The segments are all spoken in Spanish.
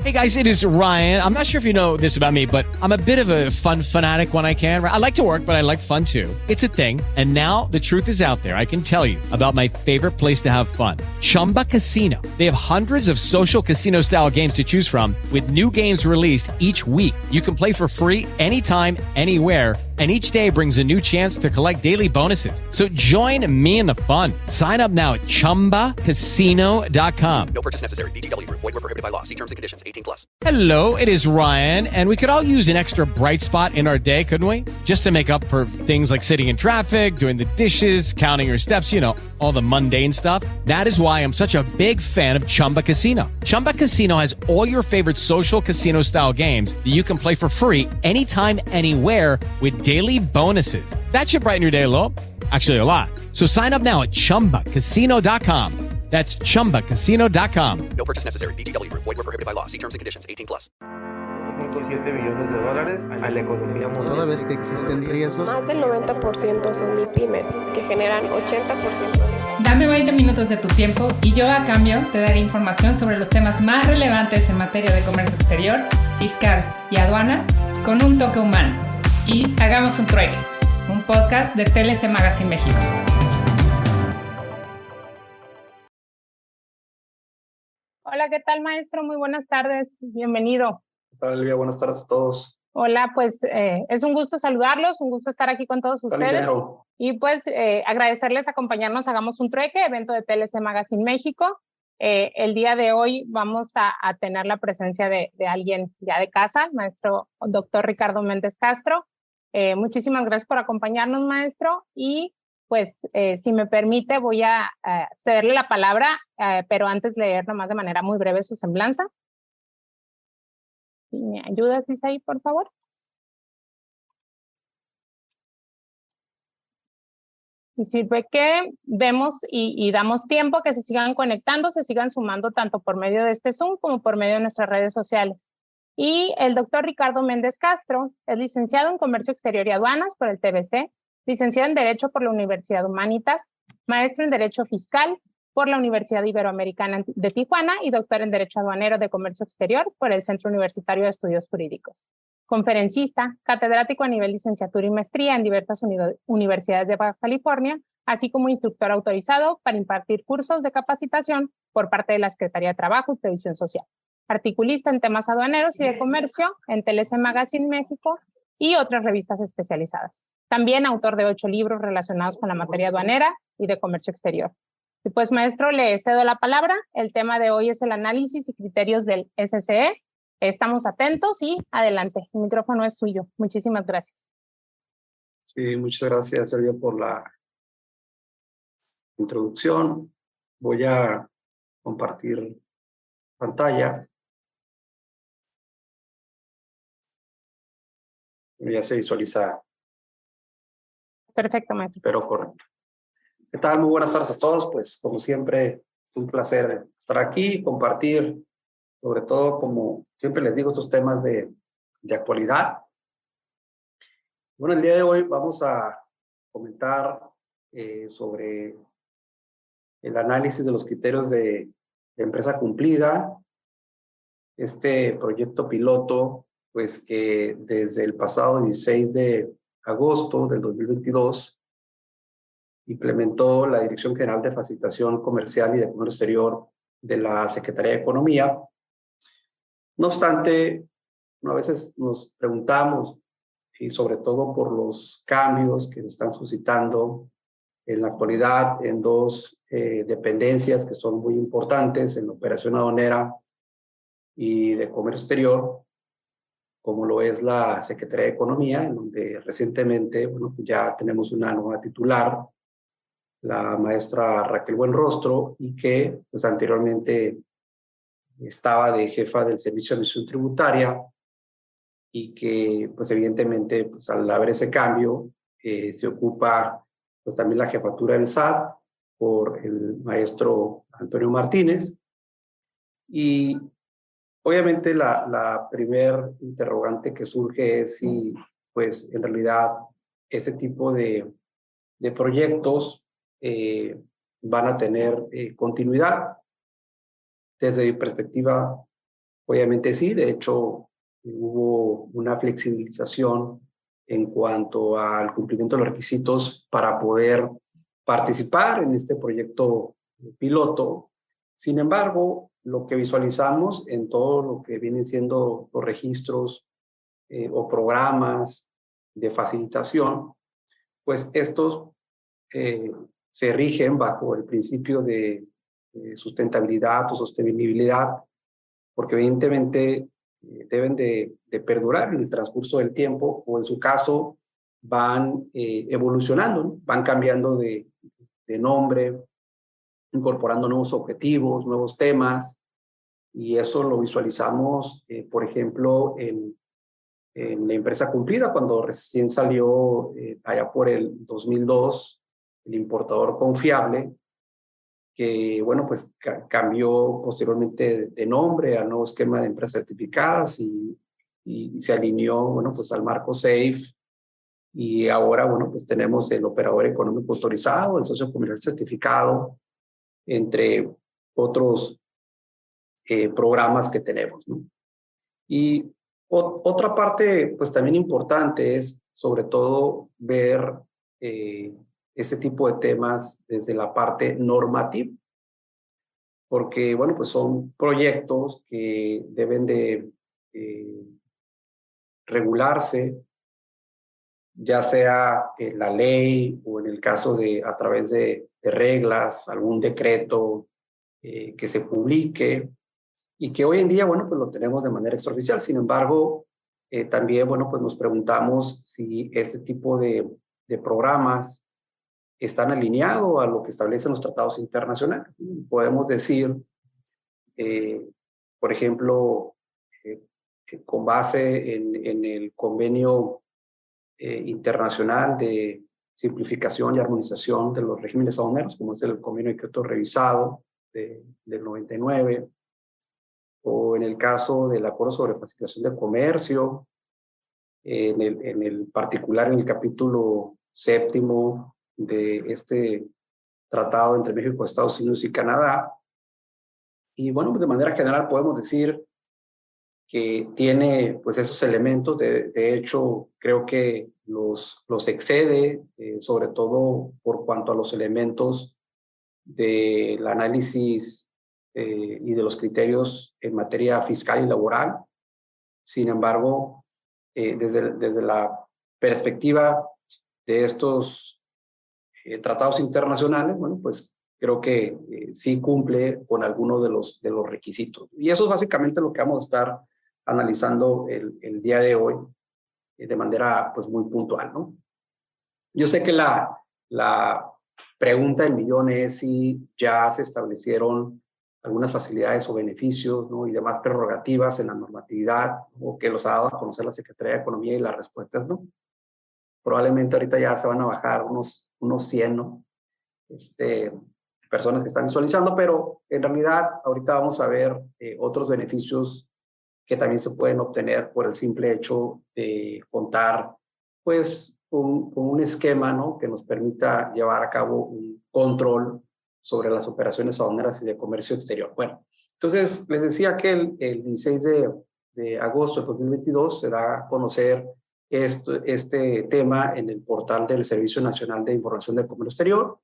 Hey guys, it is Ryan. I'm not sure if you know this about me, but I'm a bit of a fun fanatic when I can. I like to work, but I like fun too. It's a thing. And now the truth is out there. I can tell you about my favorite place to have fun. Chumba Casino. They have hundreds of social casino style games to choose from with new games released each week. You can play for free anytime, anywhere. And each day brings a new chance to collect daily bonuses. So join me in the fun. Sign up now at ChumbaCasino.com. No purchase necessary. VGW Group. Void where prohibited by law. See terms and conditions. 18+. Hello, it is Ryan, and we could all use an extra bright spot in our day, couldn't we? Just to make up for things like sitting in traffic, doing the dishes, counting your steps, you know, all the mundane stuff. That is why I'm such a big fan of Chumba Casino. Chumba Casino has all your favorite social casino-style games that you can play for free anytime, anywhere with daily bonuses. That should brighten your day a little. Actually, a lot. So sign up now at ChumbaCasino.com. That's ChumbaCasino.com. No purchase necessary. VGW Group. Void where prohibited by law. See terms and conditions. 18+. 1.7 millones de dólares a la economía mundial. Toda vez que existen riesgos. Más del 90% son MIPYMES, que generan 80% de... Dame 20 minutos de tu tiempo y yo a cambio te daré información sobre los temas más relevantes en materia de comercio exterior, fiscal y aduanas con un toque humano. Y hagamos un trueque, un podcast de TLC Magazine México. Hola, ¿qué tal, maestro? Muy buenas tardes. Bienvenido. ¿Qué tal, Elvia? Buenas tardes a todos. Hola, pues es un gusto saludarlos, un gusto estar aquí con todos ustedes. Y pues agradecerles acompañarnos, hagamos un trueque, evento de TLC Magazine México. El día de hoy vamos a tener la presencia de alguien ya de casa, maestro doctor Ricardo Méndez Castro. Muchísimas gracias por acompañarnos, maestro. Y pues si me permite voy a cederle la palabra, pero antes leer nomás de manera muy breve su semblanza. Si me ayudas, Isaí, por favor. Y sirve que vemos y damos tiempo que se sigan conectando, se sigan sumando tanto por medio de este Zoom como por medio de nuestras redes sociales. Y el doctor Ricardo Méndez Castro es licenciado en Comercio Exterior y Aduanas por el TBC, licenciado en Derecho por la Universidad Humanitas, maestro en Derecho Fiscal por la Universidad Iberoamericana de Tijuana y doctor en Derecho Aduanero de Comercio Exterior por el Centro Universitario de Estudios Jurídicos. Conferencista, catedrático a nivel licenciatura y maestría en diversas universidades de Baja California, así como instructor autorizado para impartir cursos de capacitación por parte de la Secretaría de Trabajo y Previsión Social. Articulista en temas aduaneros y de comercio en TLC Magazine México y otras revistas especializadas. También autor de 8 libros relacionados con la materia aduanera y de comercio exterior. Y pues, maestro, le cedo la palabra. El tema de hoy es el análisis y criterios del SCE. Estamos atentos y adelante. El micrófono es suyo. Muchísimas gracias. Sí, muchas gracias, Sergio, por la introducción. Voy a compartir pantalla. Ya se visualiza. Perfecto, maestro. Pero correcto. ¿Qué tal? Muy buenas tardes a todos. Pues, como siempre, es un placer estar aquí y compartir, sobre todo, como siempre les digo, estos temas de actualidad. Bueno, el día de hoy vamos a comentar sobre el análisis de los criterios de empresa cumplida, este proyecto piloto, pues que desde el pasado 16 de agosto del 2022 implementó la Dirección General de Facilitación Comercial y de Comercio Exterior de la Secretaría de Economía. No obstante, a veces nos preguntamos, y sobre todo por los cambios que se están suscitando en la actualidad en dos dependencias que son muy importantes en la operación aduanera y de comercio exterior, como lo es la Secretaría de Economía, en donde recientemente, bueno, pues ya tenemos una nueva titular, la maestra Raquel Buenrostro, y que pues anteriormente estaba de jefa del Servicio de Administración Tributaria, y que pues evidentemente pues al haber ese cambio se ocupa pues también la jefatura del SAT por el maestro Antonio Martínez. Y obviamente la primer interrogante que surge es si pues en realidad este tipo de proyectos van a tener continuidad. Desde mi perspectiva, Obviamente sí, de hecho hubo una flexibilización en cuanto al cumplimiento de los requisitos para poder participar en este proyecto piloto. Sin embargo, lo que visualizamos en todo lo que vienen siendo los registros o programas de facilitación, pues estos se rigen bajo el principio de sustentabilidad o sostenibilidad, porque evidentemente deben de perdurar en el transcurso del tiempo, o en su caso van evolucionando, ¿no? Van cambiando de nombre, incorporando nuevos objetivos, nuevos temas, y eso lo visualizamos, por ejemplo, en la empresa cumplida, cuando recién salió allá por el 2002, el importador confiable, que, bueno, pues cambió posteriormente de nombre al nuevo esquema de empresas certificadas y se alineó, bueno, pues al marco SAFE. Y ahora, bueno, pues tenemos el operador económico autorizado, el socio comercial certificado, entre otros programas que tenemos, ¿no? Y otra parte, pues también importante es, sobre todo, ver ese tipo de temas desde la parte normativa, porque, bueno, pues son proyectos que deben de regularse, ya sea en la ley o en el caso de a través de reglas, algún decreto que se publique, y que hoy en día, bueno, pues lo tenemos de manera extraoficial. Sin embargo, también, bueno, pues nos preguntamos si este tipo de programas están alineados a lo que establecen los tratados internacionales. Podemos decir, por ejemplo, con base en el convenio internacional de simplificación y armonización de los regímenes aduaneros, como es el convenio de Kioto revisado del 99, o en el caso del acuerdo sobre facilitación de comercio, en el particular en el capítulo 7º de este tratado entre México, Estados Unidos y Canadá. Y bueno, de manera general podemos decir que tiene pues esos elementos. De hecho, creo que los excede, sobre todo por cuanto a los elementos del análisis y de los criterios en materia fiscal y laboral. Sin embargo, desde la perspectiva de estos tratados internacionales, bueno, pues creo que sí cumple con algunos de los requisitos. Y eso es básicamente lo que vamos a estar analizando el día de hoy de manera pues muy puntual, ¿no? Yo sé que la pregunta del millón es si ya se establecieron algunas facilidades o beneficios, ¿no? Y demás prerrogativas en la normatividad, o que los ha dado a conocer la Secretaría de Economía, y las respuestas no. Probablemente ahorita ya se van a bajar unos 100, ¿no? Personas que están visualizando, pero en realidad ahorita vamos a ver otros beneficios que también se pueden obtener por el simple hecho de contar pues con un esquema, ¿no? Que nos permita llevar a cabo un control sobre las operaciones aduaneras y de comercio exterior. Bueno, entonces les decía que el 16 de agosto de 2022 se da a conocer este tema en el portal del Servicio Nacional de Información de Comercio Exterior.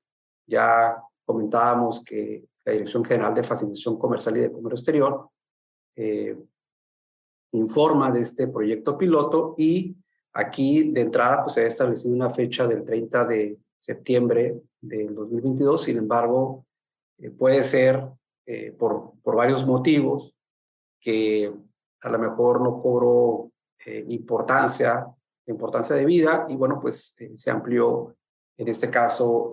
Ya comentábamos que la Dirección General de Facilitación Comercial y de Comercio Exterior informa de este proyecto piloto, y aquí de entrada pues se ha establecido una fecha del 30 de septiembre del 2022. Sin embargo, puede ser por varios motivos que a lo mejor no cobró importancia debida, y bueno, pues se amplió en este caso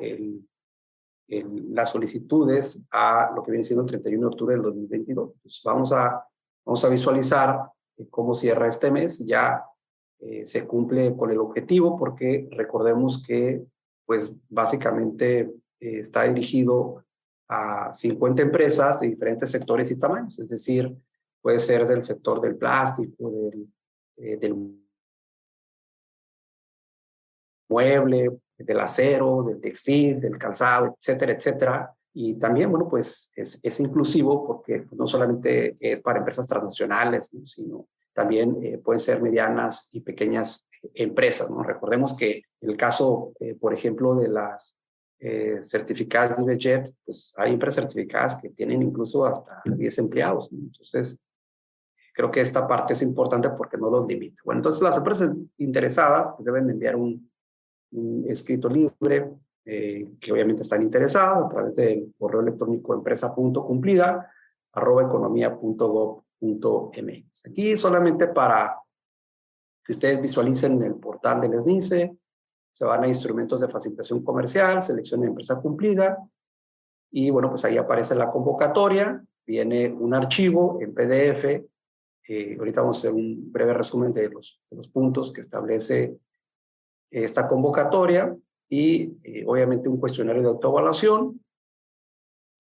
las solicitudes a lo que viene siendo el 31 de octubre del 2022. Entonces vamos a visualizar cómo cierra este mes. Ya se cumple con el objetivo, porque recordemos que pues básicamente está dirigido a 50 empresas de diferentes sectores y tamaños, es decir, puede ser del sector del plástico, del mueble, del acero, del textil, del calzado, etcétera, etcétera, Y también, bueno, pues es inclusivo porque no solamente es para empresas transnacionales, ¿no? Sino también pueden ser medianas y pequeñas empresas, ¿no? Recordemos que el caso, por ejemplo, de las certificadas de IBJET, pues hay empresas certificadas que tienen incluso hasta 10 empleados, ¿no? Entonces, creo que esta parte es importante porque no los limita. Bueno, entonces las empresas interesadas pues, deben enviar un escrito libre, que obviamente están interesados a través del correo electrónico empresa.cumplida@economia.gov.mx. Aquí solamente para que ustedes visualicen el portal del SNICE, se van a instrumentos de facilitación comercial, seleccionen empresa cumplida y bueno, pues ahí aparece la convocatoria, viene un archivo en PDF. Ahorita vamos a hacer un breve resumen de los puntos que establece esta convocatoria y obviamente un cuestionario de autoevaluación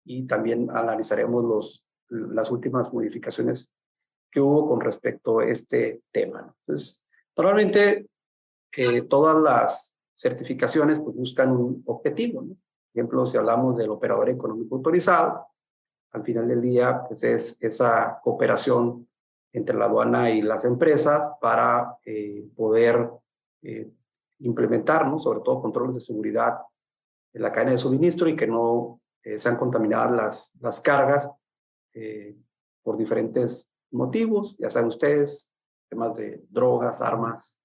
y también analizaremos las últimas modificaciones que hubo con respecto a este tema, ¿no? Entonces, normalmente todas las certificaciones pues, buscan un objetivo, ¿no? Por ejemplo, si hablamos del operador económico autorizado, al final del día pues, es esa cooperación entre la aduana y las empresas para poder implementar, ¿no? Sobre todo controles de seguridad en la cadena de suministro y que no sean contaminadas las cargas por diferentes motivos, ya saben ustedes, temas de drogas, armas,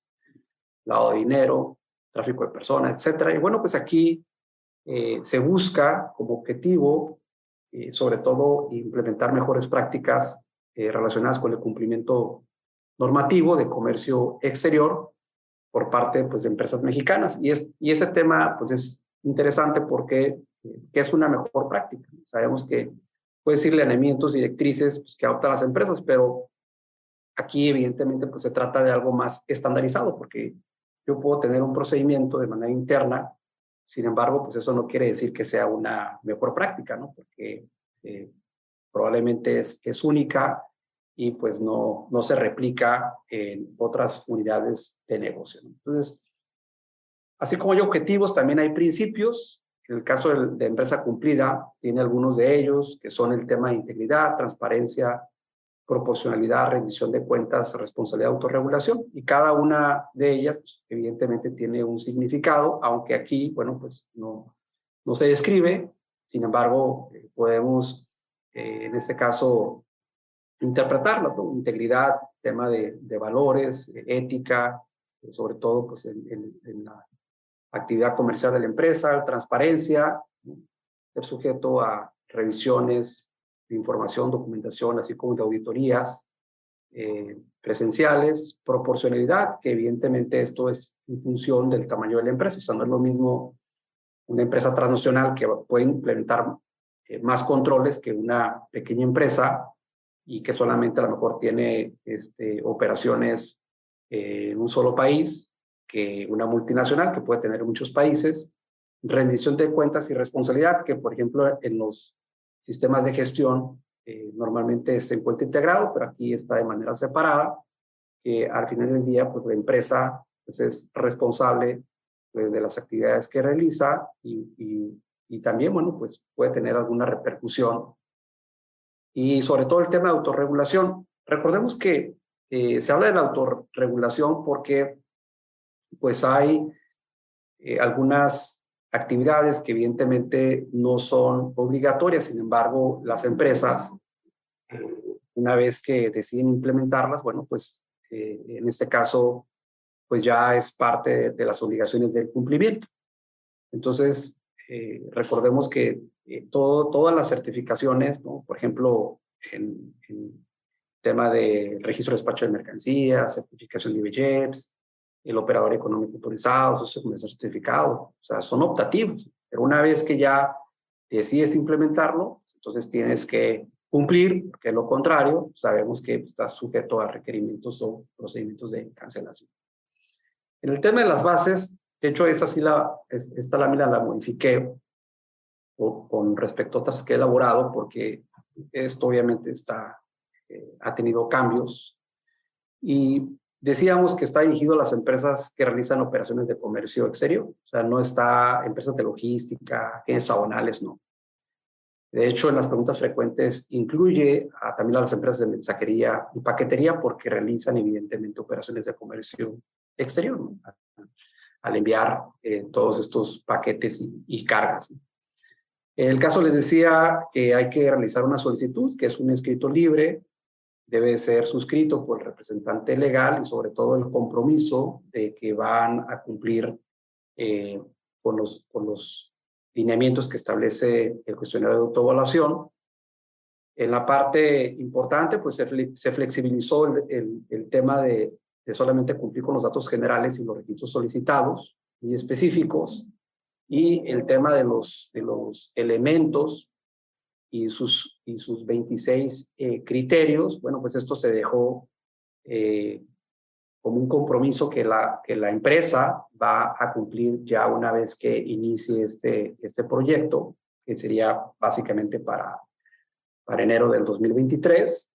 lavado de dinero, tráfico de personas, etcétera. Y bueno, pues aquí se busca como objetivo, sobre todo, implementar mejores prácticas relacionadas con el cumplimiento normativo de comercio exterior por parte pues, de empresas mexicanas. Y ese tema pues, es interesante porque es una mejor práctica. Sabemos que puede ser lineamientos, directrices pues, que adoptan las empresas, pero aquí evidentemente pues, se trata de algo más estandarizado, porque yo puedo tener un procedimiento de manera interna, sin embargo, pues eso no quiere decir que sea una mejor práctica, ¿no? Porque probablemente es única y pues no se replica en otras unidades de negocio, ¿no? Entonces, así como hay objetivos, también hay principios. En el caso de empresa cumplida, tiene algunos de ellos, que son el tema de integridad, transparencia, proporcionalidad, rendición de cuentas, responsabilidad, autorregulación. Y cada una de ellas, pues, evidentemente, tiene un significado, aunque aquí, bueno, pues no se describe. Sin embargo, podemos, en este caso, interpretarlo, ¿no? Integridad, tema de valores, ética, sobre todo pues, en la actividad comercial de la empresa, transparencia, ¿no? Ser sujeto a revisiones de información, documentación, así como de auditorías presenciales, proporcionalidad, que evidentemente esto es en función del tamaño de la empresa. O sea, no es lo mismo una empresa transnacional que puede implementar más controles que una pequeña empresa y que solamente a lo mejor tiene operaciones en un solo país, que una multinacional que puede tener muchos países. Rendición de cuentas y responsabilidad, que por ejemplo en los sistemas de gestión normalmente se encuentra integrado, pero aquí está de manera separada, que al final del día pues la empresa pues, es responsable pues, de las actividades que realiza y también, bueno, pues puede tener alguna repercusión. Y sobre todo el tema de autorregulación. Recordemos que se habla de la autorregulación porque pues hay algunas actividades que evidentemente no son obligatorias, sin embargo, las empresas, una vez que deciden implementarlas, bueno, pues en este caso, pues ya es parte de las obligaciones del cumplimiento. Entonces, recordemos que todas las certificaciones, ¿no? Por ejemplo, en tema de registro de despacho de mercancías, certificación de IBJEPS, el operador económico autorizado, socio comercial certificado, o sea, son optativos, pero una vez que ya decides implementarlo, entonces tienes que cumplir, porque de lo contrario, sabemos que estás sujeto a requerimientos o procedimientos de cancelación. En el tema de las bases, de hecho, esta lámina la modifiqué con respecto a otras que he elaborado, porque esto obviamente ha tenido cambios. Y decíamos que está dirigido a las empresas que realizan operaciones de comercio exterior. O sea, no está empresas de logística, agencias aduanales, no. De hecho, en las preguntas frecuentes incluye también a las empresas de mensajería y paquetería porque realizan evidentemente operaciones de comercio exterior, ¿no? Al enviar todos estos paquetes y cargas, ¿no? En el caso les decía que hay que realizar una solicitud, que es un escrito libre, debe ser suscrito por el representante legal y sobre todo el compromiso de que van a cumplir con los lineamientos que establece el cuestionario de autoevaluación. En la parte importante, pues se flexibilizó el tema de solamente cumplir con los datos generales y los requisitos solicitados y específicos, y el tema de los elementos y sus 26 criterios. Bueno, pues esto se dejó como un compromiso que la empresa va a cumplir ya una vez que inicie este proyecto, que sería básicamente para enero del 2023.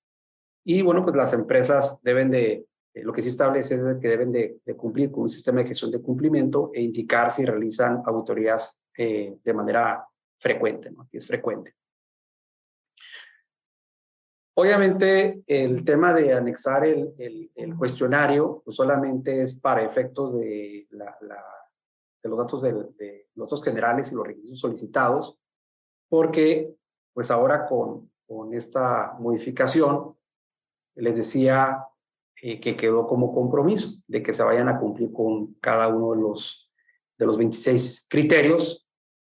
Y bueno, pues las empresas deben lo que sí establece es que deben de cumplir con un sistema de gestión de cumplimiento e indicar si realizan auditorías de manera frecuente, ¿no? Aquí es frecuente. Obviamente, el tema de anexar el cuestionario pues solamente es para efectos de los datos de los datos generales y los requisitos solicitados, porque pues ahora con esta modificación les decía que quedó como compromiso de que se vayan a cumplir con cada uno de los 26 criterios.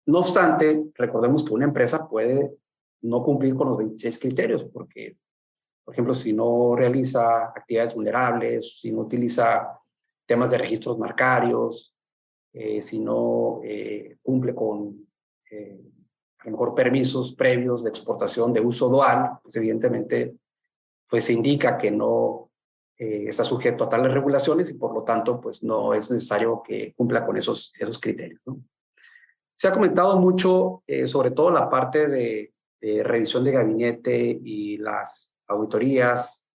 No obstante, recordemos que una empresa puede no cumplir con los 26 criterios, porque, por ejemplo, si no realiza actividades vulnerables, si no utiliza temas de registros marcarios, si no cumple con, a lo mejor, permisos previos de exportación de uso dual, pues evidentemente pues se indica que no está sujeto a tales regulaciones y por lo tanto pues no es necesario que cumpla con esos criterios, ¿no? Se ha comentado mucho sobre todo la parte de revisión de gabinete y las auditorías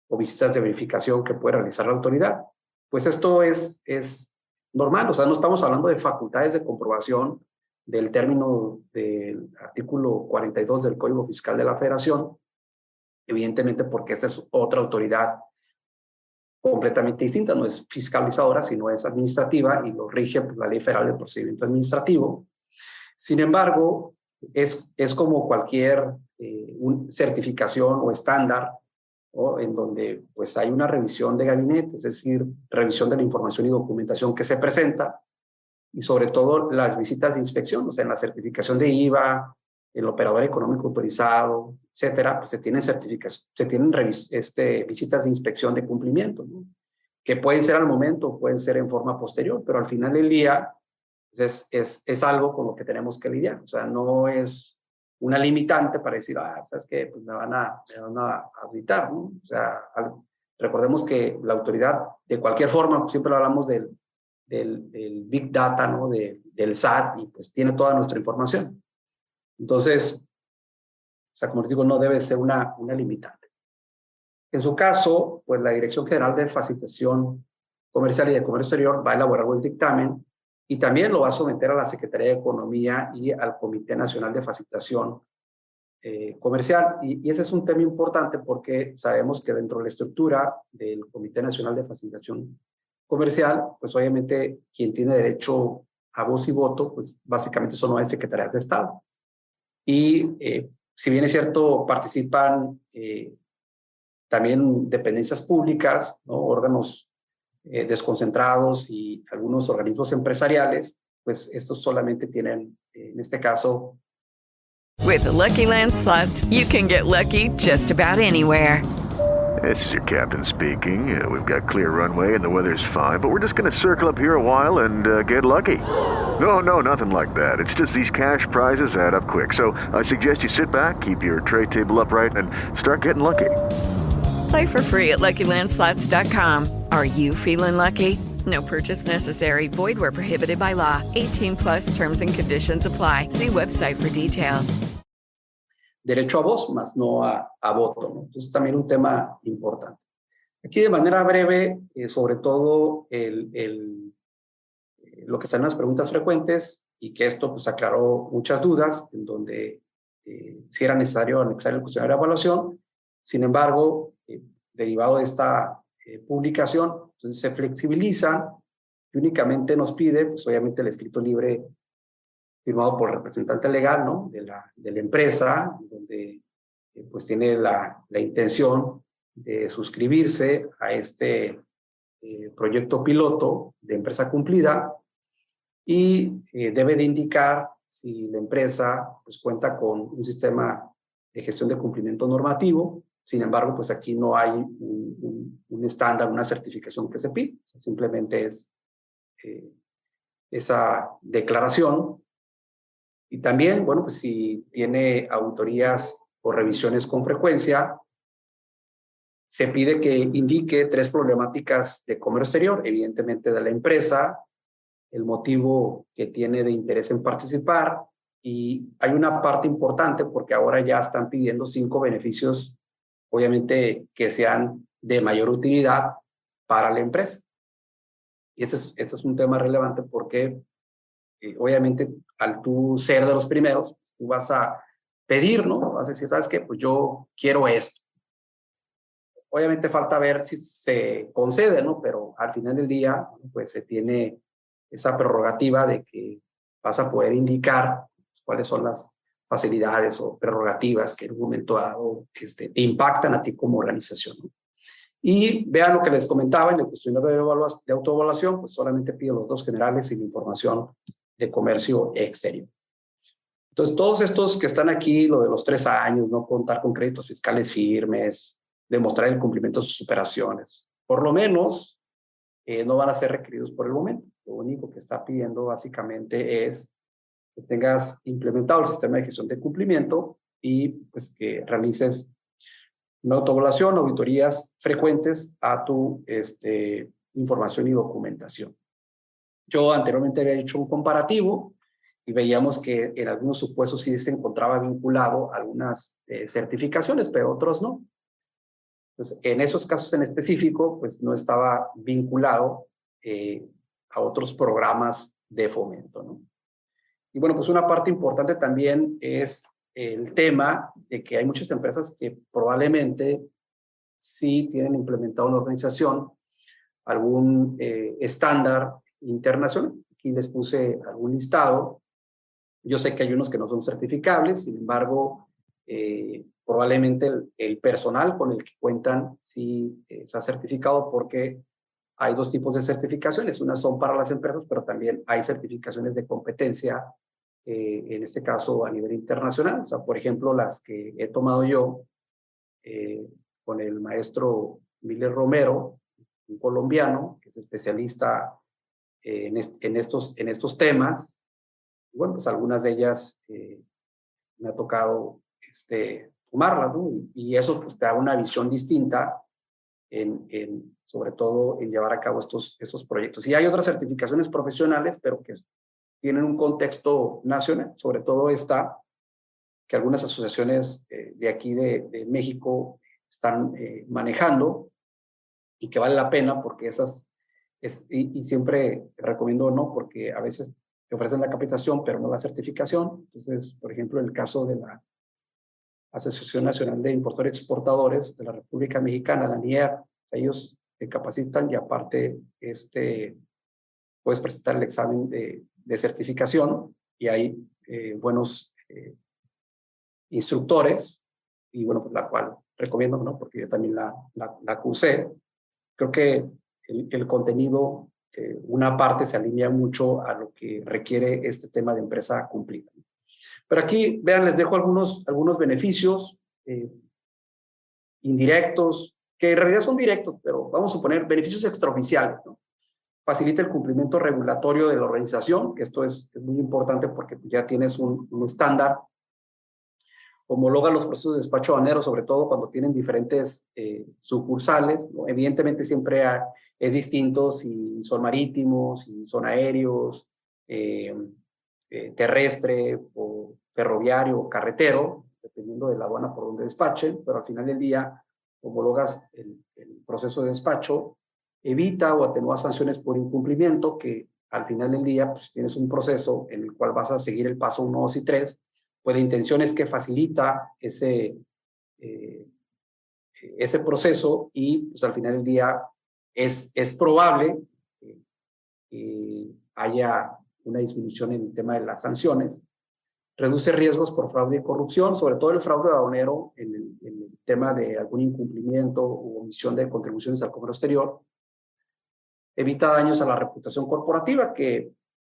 o visitas de verificación que puede realizar la autoridad. Pues esto es normal, o sea, no estamos hablando de facultades de comprobación del término del artículo 42 del Código Fiscal de la Federación, evidentemente porque esta es otra autoridad completamente distinta, no es fiscalizadora, sino es administrativa y lo rige pues, la Ley Federal de Procedimiento Administrativo. Sin embargo, es como cualquier certificación o estándar, ¿no? En donde pues hay una revisión de gabinete, es decir, revisión de la información y documentación que se presenta, y sobre todo las visitas de inspección, o sea, en la certificación de IVA, el operador económico autorizado, etcétera, pues se tienen visitas de inspección de cumplimiento, ¿no? Que pueden ser al momento, pueden ser en forma posterior, pero al final del día pues es algo con lo que tenemos que lidiar. O sea, no es una limitante para decir, ¿sabes qué? Pues me van a auditar, ¿no? O sea, recordemos que la autoridad, de cualquier forma, pues siempre hablamos del Big Data, ¿no? Del SAT, y pues tiene toda nuestra información. Entonces, o sea, como les digo, no debe ser una limitante. En su caso, pues la Dirección General de Facilitación Comercial y de Comercio Exterior va a elaborar un dictamen y también lo va a someter a la Secretaría de Economía y al Comité Nacional de Facilitación Comercial. Y ese es un tema importante porque sabemos que dentro de la estructura del Comité Nacional de Facilitación Comercial, pues obviamente quien tiene derecho a voz y voto, pues básicamente son las secretarías de Estado. Y si bien es cierto, participan también dependencias públicas, ¿no? Órganos desconcentrados y algunos organismos empresariales, pues estos solamente tienen, en este caso... With the Lucky Land Slots, you can get lucky just about anywhere. This is your captain speaking. We've got clear runway and the weather's fine, but we're just going to circle up here a while and get lucky. No, nothing like that. It's just these cash prizes add up quick. So I suggest you sit back, keep your tray table upright, and start getting lucky. Play for free at LuckyLandSlots.com. Are you feeling lucky? No purchase necessary. Void where prohibited by law. 18+ terms and conditions apply. See website for details. Derecho a voz, más no a voto, ¿no? Entonces también un tema importante. Aquí de manera breve, sobre todo lo que están en las preguntas frecuentes, y que esto pues aclaró muchas dudas, en donde si era necesario anexar el cuestionario de evaluación. Sin embargo, derivado de esta publicación, entonces se flexibiliza y únicamente nos pide, pues obviamente el escrito libre firmado por el representante legal, ¿no? de la empresa, donde pues tiene la intención de suscribirse a este proyecto piloto de empresa cumplida, y debe de indicar si la empresa pues cuenta con un sistema de gestión de cumplimiento normativo. Sin embargo, pues aquí no hay un estándar, una certificación que se pide, simplemente es esa declaración. Y también, bueno, pues si tiene auditorías o revisiones con frecuencia, se pide que indique 3 problemáticas de comercio exterior, evidentemente de la empresa, el motivo que tiene de interés en participar, y hay una parte importante porque ahora ya están pidiendo 5 beneficios, obviamente que sean de mayor utilidad para la empresa. Y ese es un tema relevante porque obviamente al tú ser de los primeros, tú vas a pedir, ¿no? Vas a decir, ¿sabes qué? Pues yo quiero esto. Obviamente falta ver si se concede, ¿no? Pero al final del día, pues se tiene esa prerrogativa de que vas a poder indicar cuáles son las facilidades o prerrogativas que en un momento dado te impactan a ti como organización, ¿no? Y vean lo que les comentaba en el cuestionario de autoevaluación, pues solamente pide los 2 generales y la información de comercio exterior. Entonces, todos estos que están aquí, lo de los 3 años, no contar con créditos fiscales firmes, demostrar el cumplimiento de sus operaciones, por lo menos no van a ser requeridos por el momento. Lo único que está pidiendo básicamente es que tengas implementado el sistema de gestión de cumplimiento y pues que realices una autoevaluación, auditorías frecuentes a tu información y documentación. Yo anteriormente había hecho un comparativo y veíamos que en algunos supuestos sí se encontraba vinculado a algunas certificaciones, pero otros no. Entonces, en esos casos en específico, pues no estaba vinculado a otros programas de fomento, ¿no? Y bueno, pues una parte importante también es el tema de que hay muchas empresas que probablemente sí tienen implementado en la organización algún estándar internacional. Aquí les puse algún listado. Yo sé que hay unos que no son certificables, sin embargo, probablemente el personal con el que cuentan sí está certificado, porque hay 2 tipos de certificaciones. Unas son para las empresas, pero también hay certificaciones de competencia, en este caso a nivel internacional. O sea, por ejemplo, las que he tomado yo con el maestro Miller Romero, un colombiano que es especialista en estos temas. Bueno, pues algunas de ellas me ha tocado tomarlas, ¿no? Y eso pues te da una visión distinta sobre todo en llevar a cabo estos proyectos. Y hay otras certificaciones profesionales, pero que tienen un contexto nacional. Sobre todo está que algunas asociaciones de aquí de México están manejando, y que vale la pena porque esas, y siempre recomiendo no, porque a veces te ofrecen la capacitación, pero no la certificación. Entonces, por ejemplo, en el caso de la Asociación Nacional de Importadores y Exportadores de la República Mexicana, la ANIER, ellos te capacitan y aparte puedes presentar el examen de certificación, y hay buenos instructores, y bueno, pues la cual recomiendo, ¿no? Porque yo también la cursé. Creo que el contenido, una parte se alinea mucho a lo que requiere este tema de empresa cumplida. Pero aquí, vean, les dejo algunos beneficios indirectos, que en realidad son directos, pero vamos a suponer beneficios extraoficiales, ¿no? Facilita el cumplimiento regulatorio de la organización, que esto es muy importante porque ya tienes un estándar. Homologa los procesos de despacho aduanero, sobre todo cuando tienen diferentes sucursales, ¿no? Evidentemente siempre es distinto si son marítimos, si son aéreos, terrestre o ferroviario o carretero, dependiendo de la aduana por donde despachen, pero al final del día homologas el proceso de despacho, evita o atenúa sanciones por incumplimiento, que al final del día pues tienes un proceso en el cual vas a seguir el paso 1, 2 y 3, pues la intención es que facilita ese proceso y pues al final del día es probable que haya una disminución en el tema de las sanciones, reduce riesgos por fraude y corrupción, sobre todo el fraude aduanero en el tema de algún incumplimiento o omisión de contribuciones al comercio exterior, evita daños a la reputación corporativa, que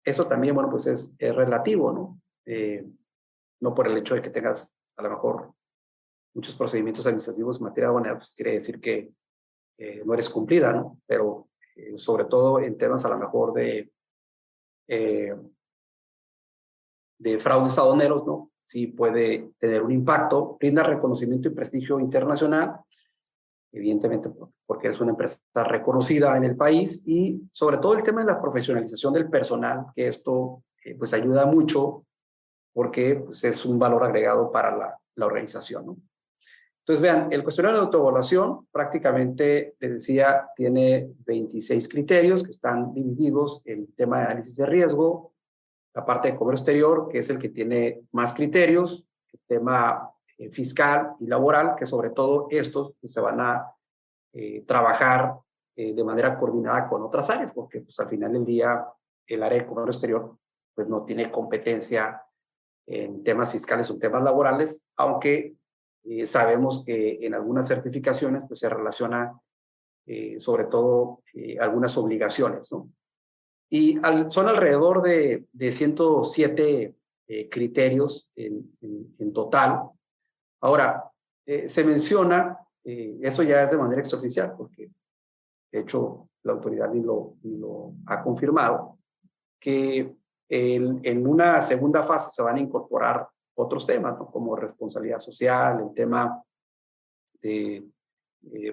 eso también, bueno, pues es relativo, ¿no? No por el hecho de que tengas a lo mejor muchos procedimientos administrativos en materia aduanera, pues quiere decir que no eres cumplida, ¿no? Pero sobre todo en temas a lo mejor de fraudes aduaneros, ¿no? Sí puede tener un impacto, brinda reconocimiento y prestigio internacional, evidentemente porque es una empresa reconocida en el país, y sobre todo el tema de la profesionalización del personal, que esto pues ayuda mucho porque pues, es un valor agregado para la organización, ¿no? Entonces, vean, el cuestionario de autoevaluación prácticamente, les decía, tiene 26 criterios que están divididos en el tema de análisis de riesgo, la parte de comercio exterior, que es el que tiene más criterios, el tema fiscal y laboral, que sobre todo estos pues, se van a trabajar de manera coordinada con otras áreas, porque pues, al final del día el área de comercio exterior pues, no tiene competencia en temas fiscales o temas laborales, aunque sabemos que en algunas certificaciones pues, se relaciona sobre todo algunas obligaciones, ¿no? Y son alrededor de 107 criterios en total. Ahora, se menciona, eso ya es de manera extraoficial, porque de hecho la autoridad ni lo ha confirmado, que en una segunda fase se van a incorporar otros temas, ¿no? Como responsabilidad social, el tema de,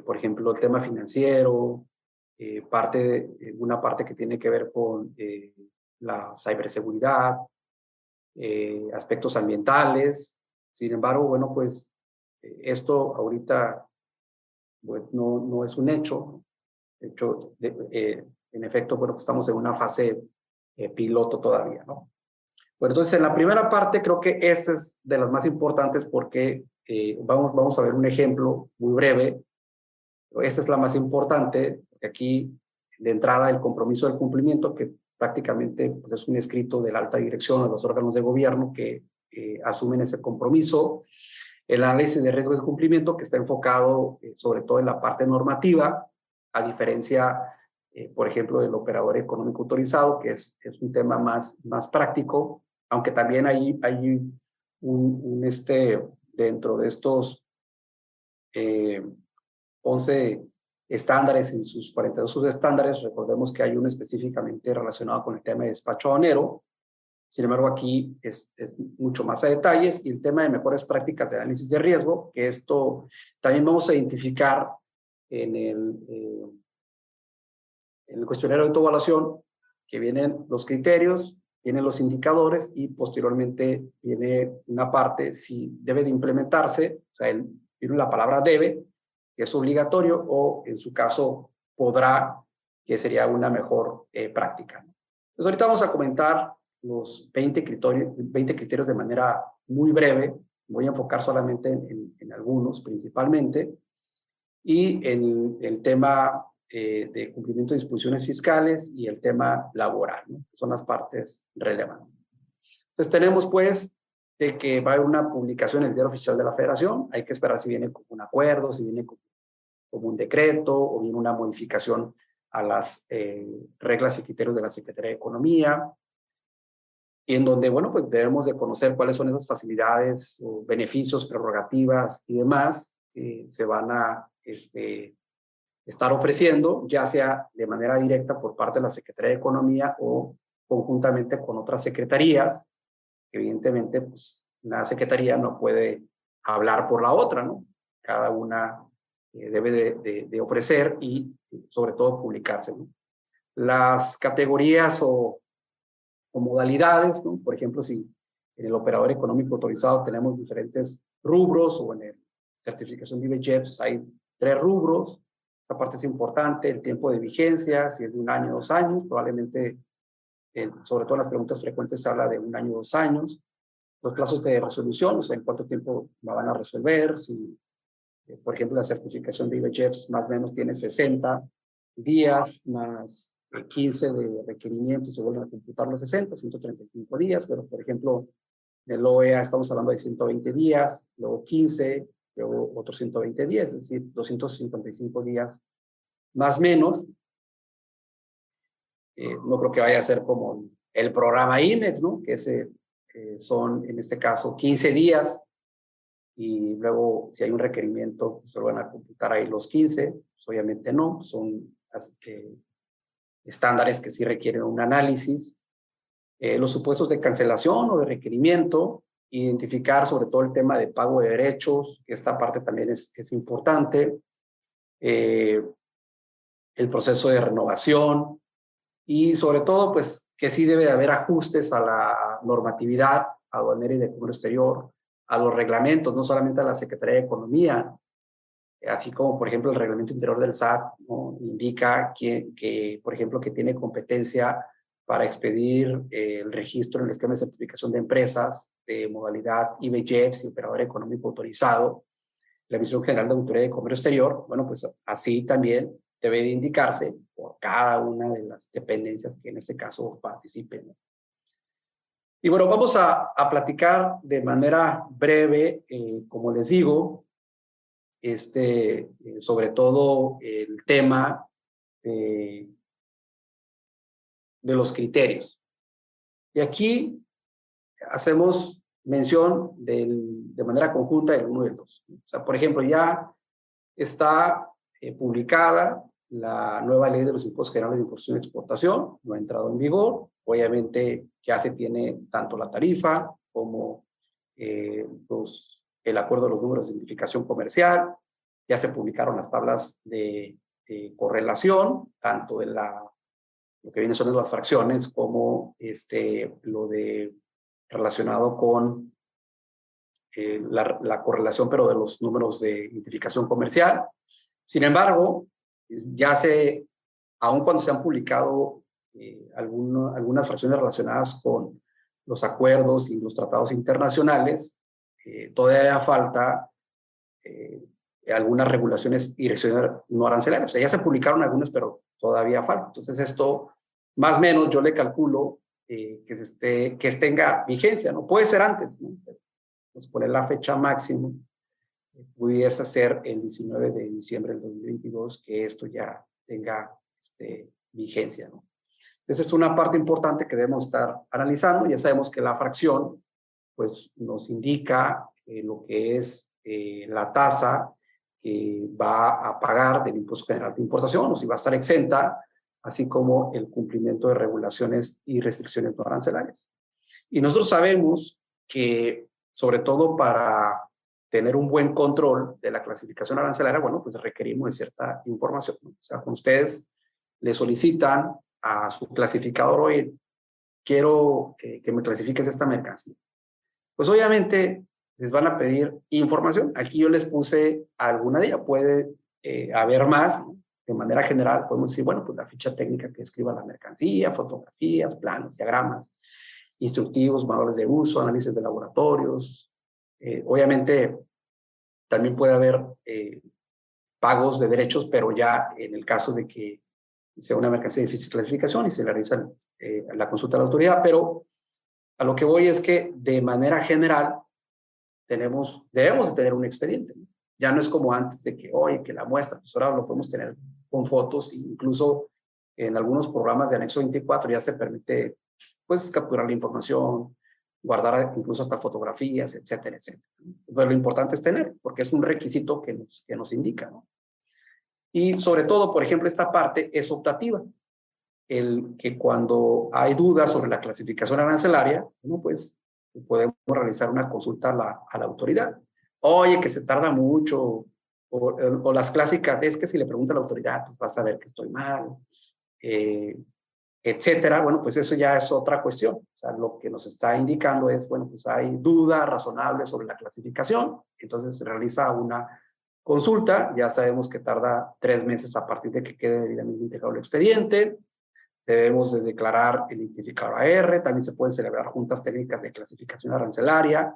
por ejemplo, el tema financiero, una parte que tiene que ver con la ciberseguridad, aspectos ambientales. Sin embargo, bueno, pues esto ahorita pues, no es un hecho. De hecho, en efecto, bueno, pues estamos en una fase piloto todavía, ¿no? Bueno, entonces en la primera parte creo que esta es de las más importantes porque vamos a ver un ejemplo muy breve. Esta es la más importante, porque aquí de entrada el compromiso del cumplimiento, que prácticamente pues, es un escrito de la alta dirección de los órganos de gobierno que asumen ese compromiso. El análisis de riesgo de cumplimiento, que está enfocado sobre todo en la parte normativa, a diferencia, por ejemplo, del operador económico autorizado, que es un tema más práctico, aunque también hay dentro de estos 11 estándares y sus 42 subestándares, recordemos que hay uno específicamente relacionado con el tema de despacho aduanero. Sin embargo, aquí es mucho más a detalles, y el tema de mejores prácticas de análisis de riesgo, que esto también vamos a identificar en el cuestionario de autoevaluación, que vienen los criterios, vienen los indicadores y posteriormente viene una parte si debe de implementarse, o sea, viene la palabra debe, que es obligatorio, o en su caso podrá, que sería una mejor práctica. Entonces ahorita vamos a comentar los 20 criterios de manera muy breve. Voy a enfocar solamente en algunos principalmente, y en el tema de cumplimiento de disposiciones fiscales y el tema laboral, ¿no? Son las partes relevantes. Entonces tenemos pues de que va a haber una publicación en el Diario Oficial de la Federación. Hay que esperar si viene como un acuerdo, si viene como un decreto o viene una modificación a las reglas y criterios de la Secretaría de Economía, y en donde, bueno, pues debemos de conocer cuáles son esas facilidades o beneficios, prerrogativas y demás que se van a estar ofreciendo, ya sea de manera directa por parte de la Secretaría de Economía o conjuntamente con otras secretarías. Evidentemente, pues una secretaría no puede hablar por la otra, ¿no? Cada una debe de ofrecer y sobre todo publicarse, ¿no? Las categorías o modalidades, ¿no? Por ejemplo, si en el operador económico autorizado tenemos diferentes rubros, o en la certificación de IBJEPS hay 3 rubros. Esta parte es importante, el tiempo de vigencia, si es de 1 año, 2 años, probablemente, sobre todo en las preguntas frecuentes se habla de 1 año, 2 años. los plazos de resolución, o sea, en cuánto tiempo la van a resolver, si, por ejemplo, la certificación de IBJEPS más o menos tiene 60 días, más 15 de requerimiento y se vuelven a computar los 60, 135 días, pero por ejemplo, en el OEA estamos hablando de 120 días, luego 15, luego otros 120 días, es decir, 255 días más o menos. No creo que vaya a ser como el programa IMEX, ¿no? Que son, en este caso, 15 días, y luego, si hay un requerimiento, se lo van a computar ahí los 15, pues obviamente no, son estándares que sí requieren un análisis. Los supuestos de cancelación o de requerimiento, identificar sobre todo el tema de pago de derechos, que esta parte también es importante, el proceso de renovación, y sobre todo, pues, que sí debe de haber ajustes a la normatividad aduanera y de comercio exterior, a los reglamentos, no solamente a la Secretaría de Economía, así como, por ejemplo, el reglamento interior del SAT, ¿no? Indica que, por ejemplo, que tiene competencia para expedir el registro en el esquema de certificación de empresas de modalidad IBJEPS y operador económico autorizado, la Administración General de Auditoría de Comercio Exterior. Bueno, pues así también debe de indicarse por cada una de las dependencias que en este caso participen, ¿no? Y bueno, vamos a platicar de manera breve, como les digo, sobre todo el tema de los criterios. Y aquí hacemos mención de manera conjunta del 1 y el 2. O sea, por ejemplo, ya está publicada la nueva ley de los impuestos generales de importación y exportación, no ha entrado en vigor. Obviamente ya se tiene tanto la tarifa como el acuerdo de los números de identificación comercial, ya se publicaron las tablas de correlación, tanto de lo que viene son las fracciones como lo de relacionado con la correlación, pero de los números de identificación comercial. Sin embargo, aun cuando se han publicado algunas fracciones relacionadas con los acuerdos y los tratados internacionales, todavía falta algunas regulaciones y restricciones no arancelarias. O sea, ya se publicaron algunas, pero todavía falta. Entonces, esto, más o menos, yo le calculo que tenga vigencia, ¿no? Puede ser antes, ¿no? Pues poner la fecha máxima, pudiese ser el 19 de diciembre del 2022, que esto ya tenga vigencia, ¿no? Esa es una parte importante que debemos estar analizando. Ya sabemos que la fracción, pues, nos indica lo que es la tasa que va a pagar del impuesto general de importación, o si va a estar exenta, así como el cumplimiento de regulaciones y restricciones no arancelarias. Y nosotros sabemos que, sobre todo para tener un buen control de la clasificación arancelaria, bueno, pues requerimos de cierta información, ¿no? O sea, cuando ustedes le solicitan a su clasificador, oye, quiero que me clasifiques esta mercancía, pues obviamente les van a pedir información. Aquí yo les puse alguna de ellas, puede haber más, ¿no? De manera general podemos decir, bueno, pues la ficha técnica que describa la mercancía, fotografías, planos, diagramas, instructivos, manuales de uso, análisis de laboratorios. Obviamente también puede haber pagos de derechos, pero ya en el caso de que sea una mercancía de difícil clasificación y se le realiza la consulta a la autoridad. Pero a lo que voy es que de manera general debemos de tener un expediente, ¿no? Ya no es como antes de que, oye, que la muestra, pues ahora lo podemos tener con fotos, incluso en algunos programas de anexo 24 ya se permite, pues, capturar la información, guardar incluso hasta fotografías, etcétera, etcétera. Pero lo importante es tener, porque es un requisito que nos indica, ¿no? Y sobre todo, por ejemplo, esta parte es optativa. El que cuando hay dudas sobre la clasificación arancelaria, bueno, pues podemos realizar una consulta a la autoridad. Oye, que se tarda mucho, o las clásicas, es que si le pregunta a la autoridad, pues vas a ver que estoy mal, etcétera. Bueno, pues eso ya es otra cuestión. O sea, lo que nos está indicando es, bueno, pues hay duda razonable sobre la clasificación, entonces se realiza una consulta. Ya sabemos que tarda 3 meses a partir de que quede debidamente integrado el expediente. debemos de declarar el identificador AR, también se pueden celebrar juntas técnicas de clasificación arancelaria.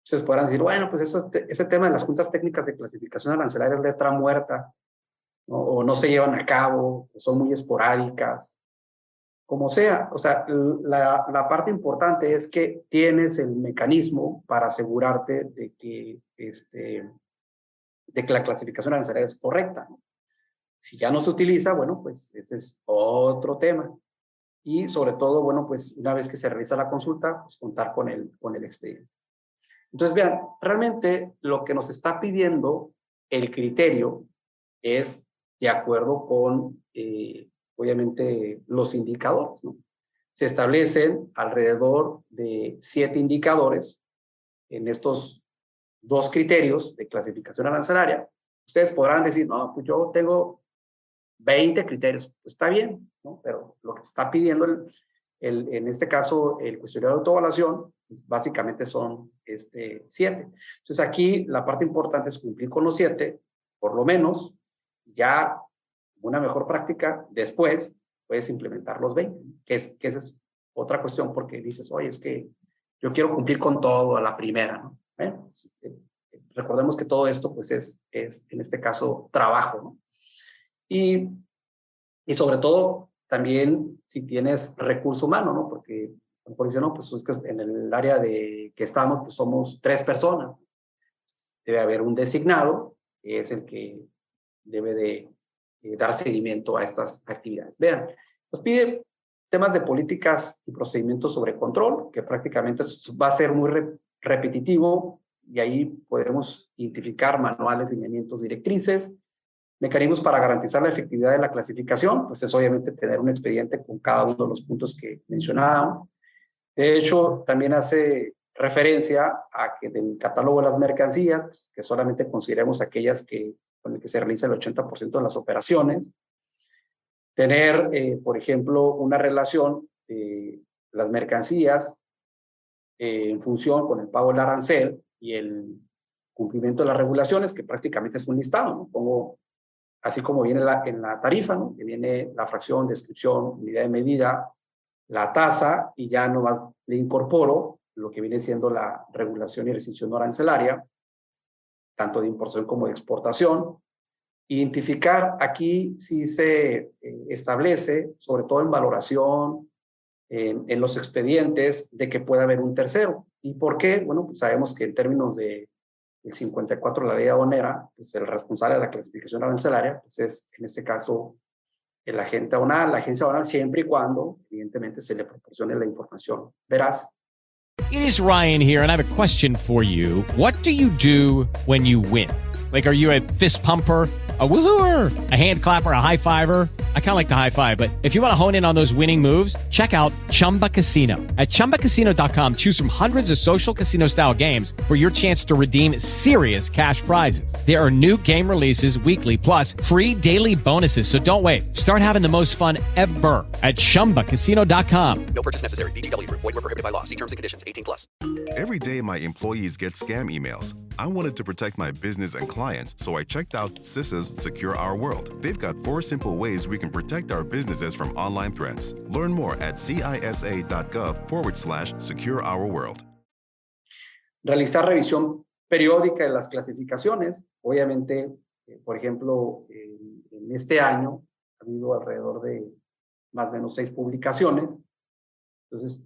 Ustedes podrán decir, bueno, pues ese tema de las juntas técnicas de clasificación arancelaria es letra muerta, ¿no? O no se llevan a cabo, o son muy esporádicas, como sea. O sea, la parte importante es que tienes el mecanismo para asegurarte de que la clasificación arancelaria es correcta, ¿no? Si ya no se utiliza, bueno, pues ese es otro tema. Y sobre todo, bueno, pues una vez que se realiza la consulta, pues contar con el expediente. Entonces, vean, realmente lo que nos está pidiendo el criterio es de acuerdo con, obviamente, los indicadores, ¿no? Se establecen alrededor de 7 indicadores en estos 2 criterios de clasificación arancelaria. Ustedes podrán decir, no, pues yo tengo 20 criterios. Pues está bien, ¿no? Pero lo que está pidiendo en este caso el cuestionario de autoevaluación, pues básicamente son 7. Entonces aquí la parte importante es cumplir con los 7, por lo menos. Ya una mejor práctica, después puedes implementar los 20, que esa es otra cuestión, porque dices, oye, es que yo quiero cumplir con todo a la primera, ¿no? Recordemos que todo esto pues es en este caso trabajo, ¿no? Y sobre todo también si tienes recurso humano, ¿no? Porque por decir, no, pues es que en el área que estamos, pues somos 3 personas. Debe haber un designado, que es el que debe de dar seguimiento a estas actividades. Vean, nos pide temas de políticas y procedimientos sobre control, que prácticamente va a ser muy repetitivo, y ahí podemos identificar manuales, lineamientos, directrices, mecanismos para garantizar la efectividad de la clasificación, pues es obviamente tener un expediente con cada uno de los puntos que mencionábamos. De hecho, también hace referencia a que del catálogo de las mercancías, pues, que solamente consideremos aquellas con el que se realiza el 80% de las operaciones. Tener, por ejemplo, una relación de las mercancías en función con el pago del arancel y el cumplimiento de las regulaciones, que prácticamente es un listado, ¿no? Pongo, así como viene en la tarifa, ¿no? Que viene la fracción, descripción, unidad de medida, la tasa, y ya nomás le incorporo lo que viene siendo la regulación y restricción arancelaria, tanto de importación como de exportación. Identificar aquí si se establece, sobre todo en valoración, en los expedientes, de que pueda haber un tercero. ¿Y por qué? Bueno, pues sabemos que en términos del 54 de la ley aduanera, pues el responsable de la clasificación arancelaria, pues es en este caso el agente aduanal, la agencia aduanal, siempre y cuando, evidentemente, se le proporcione la información veraz. It is Ryan here, and I have a question for you. What do you do when you win? Like, are you a fist pumper, a woohooer, a hand clapper, a high fiver? I kind of like the high five, but if you want to hone in on those winning moves, check out Chumba Casino. At ChumbaCasino.com, choose from hundreds of social casino-style games for your chance to redeem serious cash prizes. There are new game releases weekly, plus free daily bonuses, so don't wait. Start having the most fun ever at ChumbaCasino.com. No purchase necessary. VGW Group. Void where prohibited by law. See terms and conditions. 18+. Every day, my employees get scam emails. I wanted to protect my business and clients, so I checked out CISA's Secure Our World. They've got 4 simple ways we can protect our businesses from online threats. Learn more at cisa.gov/Secure Our World. Realizar revisión periódica de las clasificaciones. Obviamente, por ejemplo, en este año ha habido alrededor de más o menos 6 publicaciones. Entonces,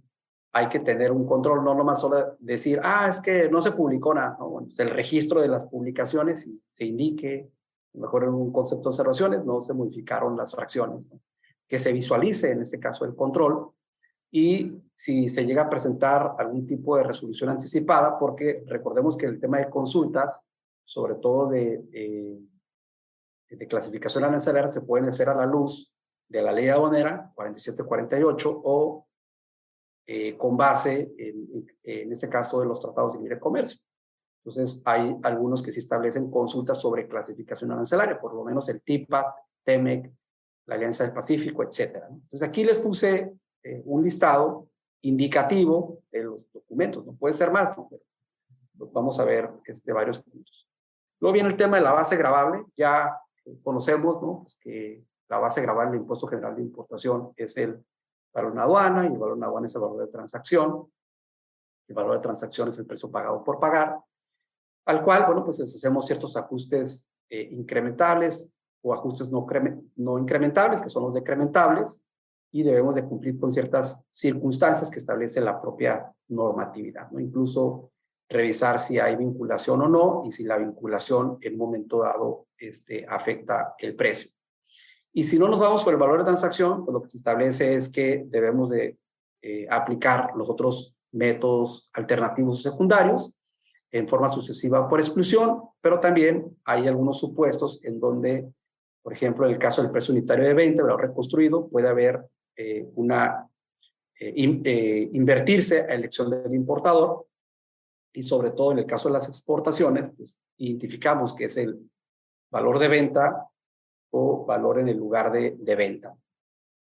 hay que tener un control, no nomás solo decir, es que no se publicó nada, ¿no? Bueno, pues el registro de las publicaciones y se indique, mejor en un concepto de observaciones, no se modificaron las fracciones, ¿no? Que se visualice en este caso el control, y si se llega a presentar algún tipo de resolución anticipada, porque recordemos que el tema de consultas, sobre todo de clasificación arancelaria, se pueden hacer a la luz de la ley aduanera 4748 o con base en este caso de los tratados de libre comercio. Entonces hay algunos que sí establecen consultas sobre clasificación arancelaria, por lo menos el TIPAC, TEMEC, la Alianza del Pacífico, etcétera. Entonces aquí les puse un listado indicativo de los documentos, no puede ser más, ¿no? Pero vamos a ver varios puntos. Luego viene el tema de la base gravable. Ya conocemos, ¿no? Pues que la base grabable del impuesto general de importación es el valor en aduana, y el valor en aduana es el valor de transacción. El valor de transacción es el precio pagado por pagar, al cual, bueno, pues hacemos ciertos ajustes incrementables o ajustes no incrementables, que son los decrementables, y debemos de cumplir con ciertas circunstancias que establece la propia normatividad, ¿no? Incluso revisar si hay vinculación o no, y si la vinculación en un momento dado afecta el precio. Y si no nos vamos por el valor de transacción, pues lo que se establece es que debemos de aplicar los otros métodos alternativos o secundarios en forma sucesiva por exclusión, pero también hay algunos supuestos en donde, por ejemplo, en el caso del precio unitario de venta, el valor reconstruido, puede haber invertirse a elección del importador, y sobre todo en el caso de las exportaciones, pues, identificamos que es el valor de venta o valor en el lugar de venta.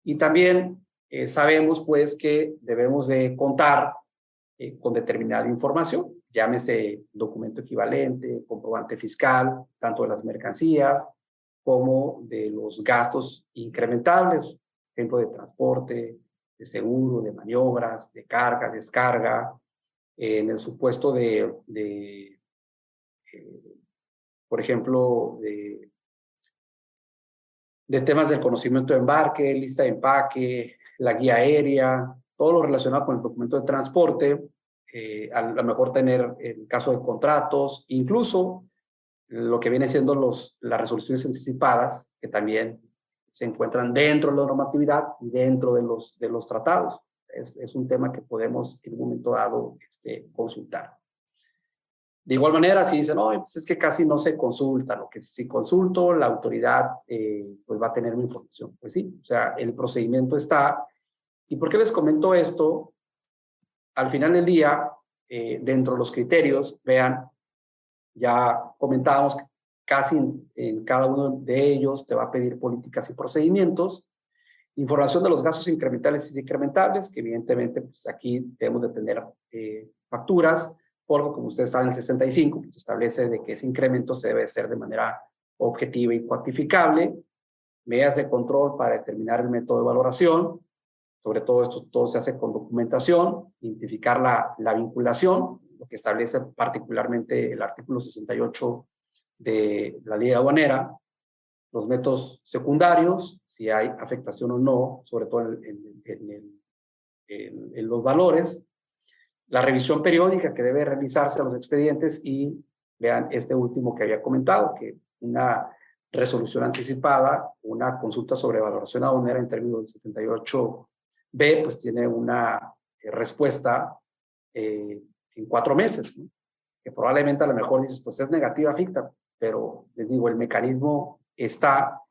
Y también sabemos pues que debemos de contar con determinada información, llámese documento equivalente, comprobante fiscal, tanto de las mercancías como de los gastos incrementables, ejemplo de transporte, de seguro, de maniobras, de carga, descarga, en el supuesto por ejemplo, de temas del conocimiento de embarque, lista de empaque, la guía aérea, todo lo relacionado con el documento de transporte, a lo mejor tener el caso de contratos, incluso lo que viene siendo las resoluciones anticipadas, que también se encuentran dentro de la normatividad y dentro de los tratados. Es un tema que podemos en un momento dado consultar. De igual manera, si dicen, no, pues es que casi no se consulta, lo que si consulto, la autoridad pues va a tener mi información. Pues sí, o sea, el procedimiento está. ¿Y por qué les comento esto? Al final del día, dentro de los criterios, vean, ya comentábamos que casi en cada uno de ellos te va a pedir políticas y procedimientos, información de los gastos incrementales y decrementables, que evidentemente pues aquí debemos de tener facturas, porque como ustedes saben, el 65 pues, establece de que ese incremento se debe hacer de manera objetiva y cuantificable, medidas de control para determinar el método de valoración, sobre todo esto todo se hace con documentación, identificar la vinculación, lo que establece particularmente el artículo 68 de la ley aduanera, los métodos secundarios, si hay afectación o no, sobre todo en los valores, la revisión periódica que debe realizarse a los expedientes y vean este último que había comentado, que una resolución anticipada, una consulta sobre valoración aduanera en términos del 78B, pues tiene una respuesta en 4 meses, ¿no? Que probablemente a lo mejor dices, pues es negativa ficta, pero les digo, el mecanismo está,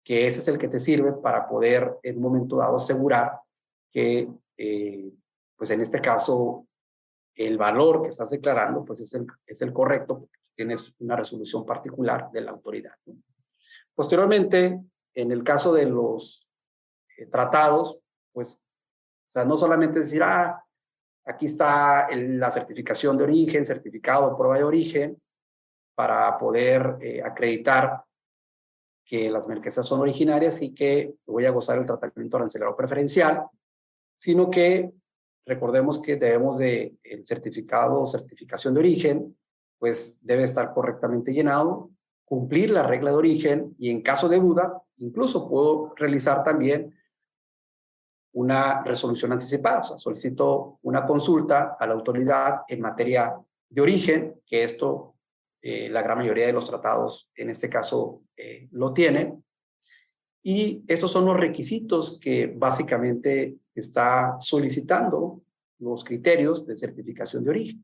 que ese es el que te sirve para poder en un momento dado asegurar que, pues en este caso, el valor que estás declarando pues es el correcto, porque tienes una resolución particular de la autoridad, ¿no? Posteriormente, en el caso de los tratados, pues, o sea, no solamente decir, aquí está la certificación de origen, certificado de prueba de origen, para poder acreditar que las mercancías son originarias y que voy a gozar el tratamiento arancelario preferencial, sino que recordemos que debemos de el certificado o certificación de origen, pues debe estar correctamente llenado, cumplir la regla de origen y en caso de duda, incluso puedo realizar también una resolución anticipada, o sea, solicito una consulta a la autoridad en materia de origen, que esto la gran mayoría de los tratados en este caso lo tienen, y esos son los requisitos que básicamente está solicitando los criterios de certificación de origen.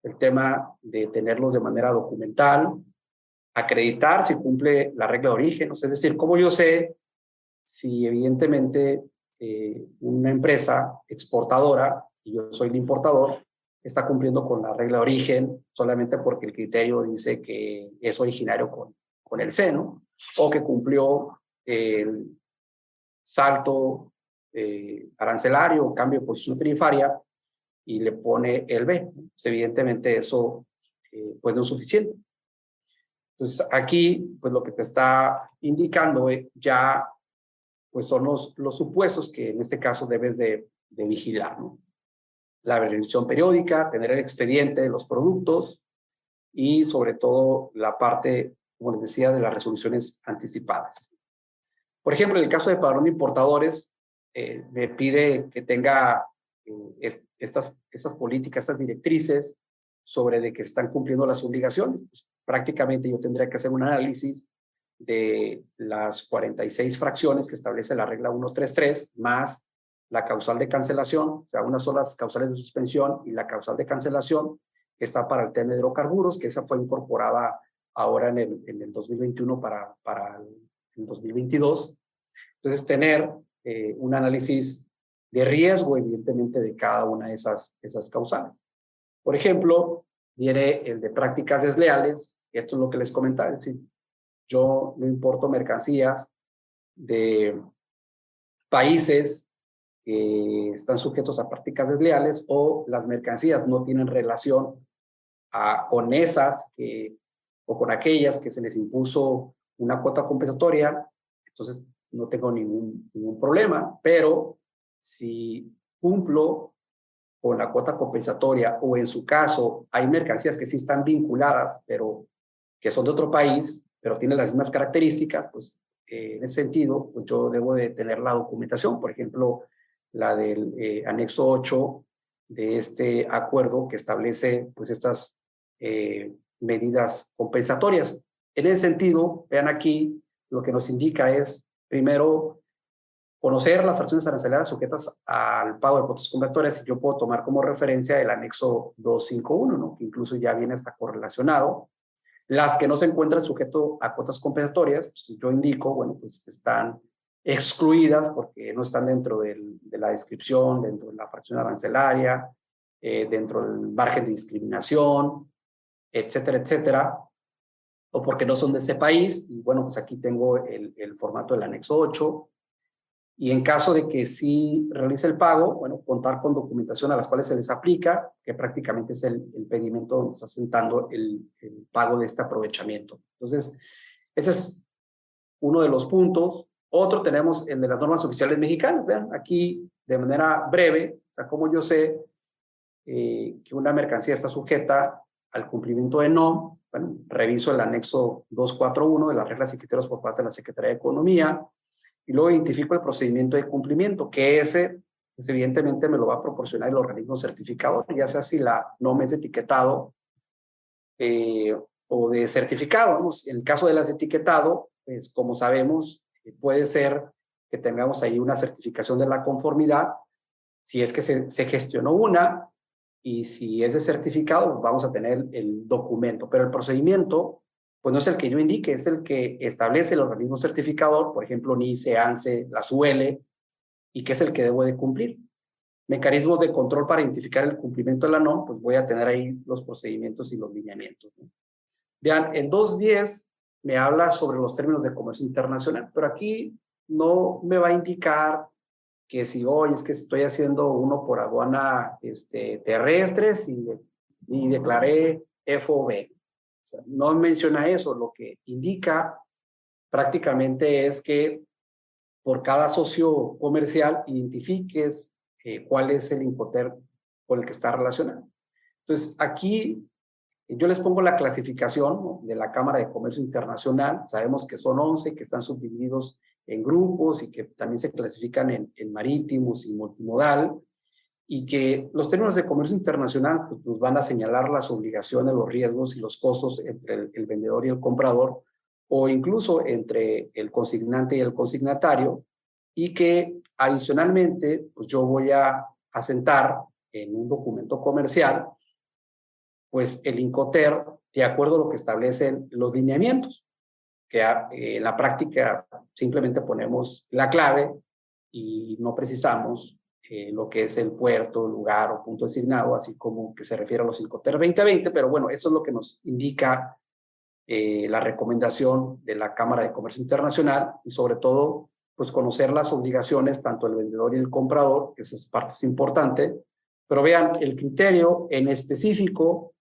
El tema de tenerlos de manera documental, acreditar si cumple la regla de origen, o sea, es decir, cómo yo sé si evidentemente una empresa exportadora, y yo soy el importador, está cumpliendo con la regla de origen solamente porque el criterio dice que es originario con el C, ¿no? O que cumplió el salto arancelario o cambio de posición tarifaria y le pone el B. Pues evidentemente eso pues no es suficiente. Entonces aquí pues lo que te está indicando ya pues son los supuestos que en este caso debes de vigilar, ¿no? La revisión periódica, tener el expediente de los productos y sobre todo la parte, como les decía, de las resoluciones anticipadas. Por ejemplo, en el caso de padrón de importadores, me pide que tenga estas políticas, estas directrices sobre de que están cumpliendo las obligaciones. Pues, prácticamente yo tendría que hacer un análisis de las 46 fracciones que establece la regla 133, más la causal de cancelación, o sea, unas son las causales de suspensión y la causal de cancelación, que está para el tema de hidrocarburos, que esa fue incorporada ahora en el 2021 para el 2022. Entonces, tener un análisis de riesgo, evidentemente, de cada una de esas causales. Por ejemplo, viene el de prácticas desleales. Esto es lo que les comentaba, es decir, yo no importo mercancías de países que están sujetos a prácticas desleales o las mercancías no tienen relación con esas o con aquellas que se les impuso una cuota compensatoria, entonces no tengo ningún problema, pero si cumplo con la cuota compensatoria o en su caso hay mercancías que sí están vinculadas, pero que son de otro país, pero tienen las mismas características, pues en ese sentido, pues yo debo de tener la documentación, por ejemplo, la del anexo 8 de este acuerdo que establece pues estas medidas compensatorias. En ese sentido, vean aquí, lo que nos indica es, primero, conocer las fracciones arancelarias sujetas al pago de cuotas compensatoras, y yo puedo tomar como referencia el anexo 251, ¿no? Que incluso ya viene hasta correlacionado. Las que no se encuentran sujetos a cuotas compensatorias, pues yo indico, bueno, pues están excluidas porque no están dentro de la descripción, dentro de la fracción arancelaria, dentro del margen de discriminación, etcétera, etcétera, o porque no son de ese país, y bueno, pues aquí tengo el formato del anexo 8, y en caso de que sí realice el pago, bueno, contar con documentación a las cuales se les aplica, que prácticamente es el pedimento donde está sentando el pago de este aprovechamiento. Entonces, ese es uno de los puntos. Otro tenemos el de las normas oficiales mexicanas. Vean, aquí de manera breve, o sea, como yo sé que una mercancía está sujeta al cumplimiento de NOM, bueno, reviso el anexo 241 de las reglas y criterios por parte de la Secretaría de Economía, y luego identifico el procedimiento de cumplimiento, que ese, pues evidentemente me lo va a proporcionar el organismo certificador, ya sea si la NOM es de etiquetado o de certificado. Vamos, en el caso de las de etiquetado, pues como sabemos, puede ser que tengamos ahí una certificación de la conformidad, si es que se gestionó una, y si es de certificado, vamos a tener el documento, pero el procedimiento pues no es el que yo indique, es el que establece el organismo certificador, por ejemplo, NICE, ANSE, la SUELE, y que es el que debo de cumplir. Mecanismos de control para identificar el cumplimiento de la NOM, pues voy a tener ahí los procedimientos y los lineamientos, ¿no? Vean, en 210 me habla sobre los términos de comercio internacional, pero aquí no me va a indicar que si hoy es que estoy haciendo uno por aduana terrestre y declaré FOB. No menciona eso, lo que indica prácticamente es que por cada socio comercial identifiques cuál es el Incoterm con el que está relacionado. Entonces, aquí yo les pongo la clasificación, ¿no?, de la Cámara de Comercio Internacional. Sabemos que son 11, que están subdivididos en grupos y que también se clasifican en marítimos y multimodal, y que los términos de comercio internacional pues, nos van a señalar las obligaciones, los riesgos y los costos entre el vendedor y el comprador, o incluso entre el consignante y el consignatario, y que adicionalmente pues yo voy a asentar en un documento comercial pues el Incoterm de acuerdo a lo que establecen los lineamientos, que en la práctica simplemente ponemos la clave y no precisamos lo que es el puerto, lugar o punto designado, así como que se refiere a los Incoterm 2020, pero bueno, eso es lo que nos indica la recomendación de la Cámara de Comercio Internacional, y sobre todo, pues conocer las obligaciones tanto del vendedor y el comprador, que esa parte es importante, pero vean, el criterio en específico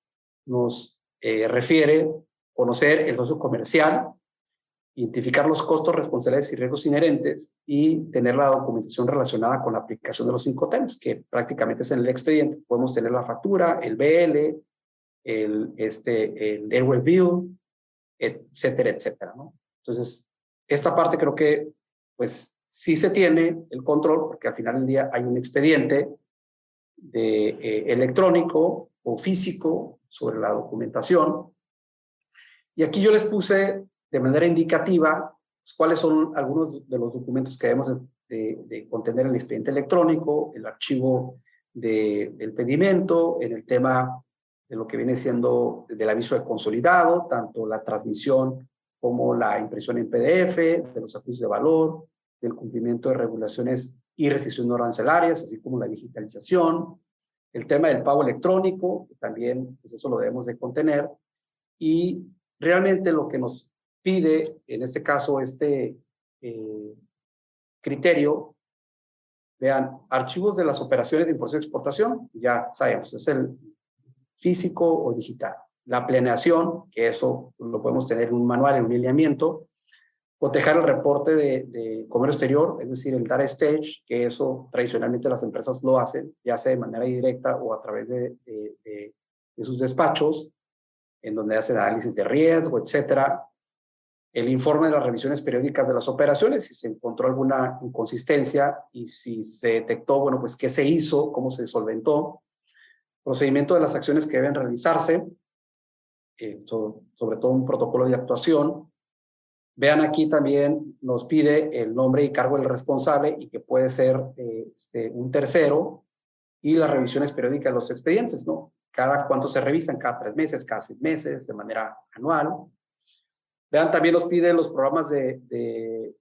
nos refiere conocer el socio comercial, identificar los costos, responsabilidades y riesgos inherentes y tener la documentación relacionada con la aplicación de los 5 temas, que prácticamente es en el expediente. Podemos tener la factura, el BL, el Airway Bill, etcétera, etcétera, ¿no? Entonces, esta parte creo que, pues, sí se tiene el control, porque al final del día hay un expediente electrónico o físico sobre la documentación. Y aquí yo les puse de manera indicativa pues, cuáles son algunos de los documentos que debemos de contener en el expediente electrónico, el archivo del pedimento, en el tema de lo que viene siendo del aviso de consolidado, tanto la transmisión como la impresión en PDF, de los acuerdos de valor, del cumplimiento de regulaciones y restricciones no arancelarias, así como la digitalización, el tema del pago electrónico, que también pues eso lo debemos de contener, y realmente lo que nos pide, en este caso, criterio, vean, archivos de las operaciones de importación y exportación, ya sabemos, es el físico o digital. La planeación, que eso lo podemos tener en un manual, en un lineamiento, cotejar el reporte de comercio exterior, es decir, el data stage, que eso tradicionalmente las empresas lo hacen, ya sea de manera directa o a través de sus despachos, en donde hacen análisis de riesgo, etcétera. El informe de las revisiones periódicas de las operaciones, si se encontró alguna inconsistencia y si se detectó, bueno, pues qué se hizo, cómo se solventó. Procedimiento de las acciones que deben realizarse, sobre todo un protocolo de actuación. Vean aquí también nos pide el nombre y cargo del responsable y que puede ser un tercero, y las revisiones periódicas de los expedientes, ¿no? Cada cuánto se revisan, cada 3 meses, cada 6 meses, de manera anual. Vean, también nos pide los programas de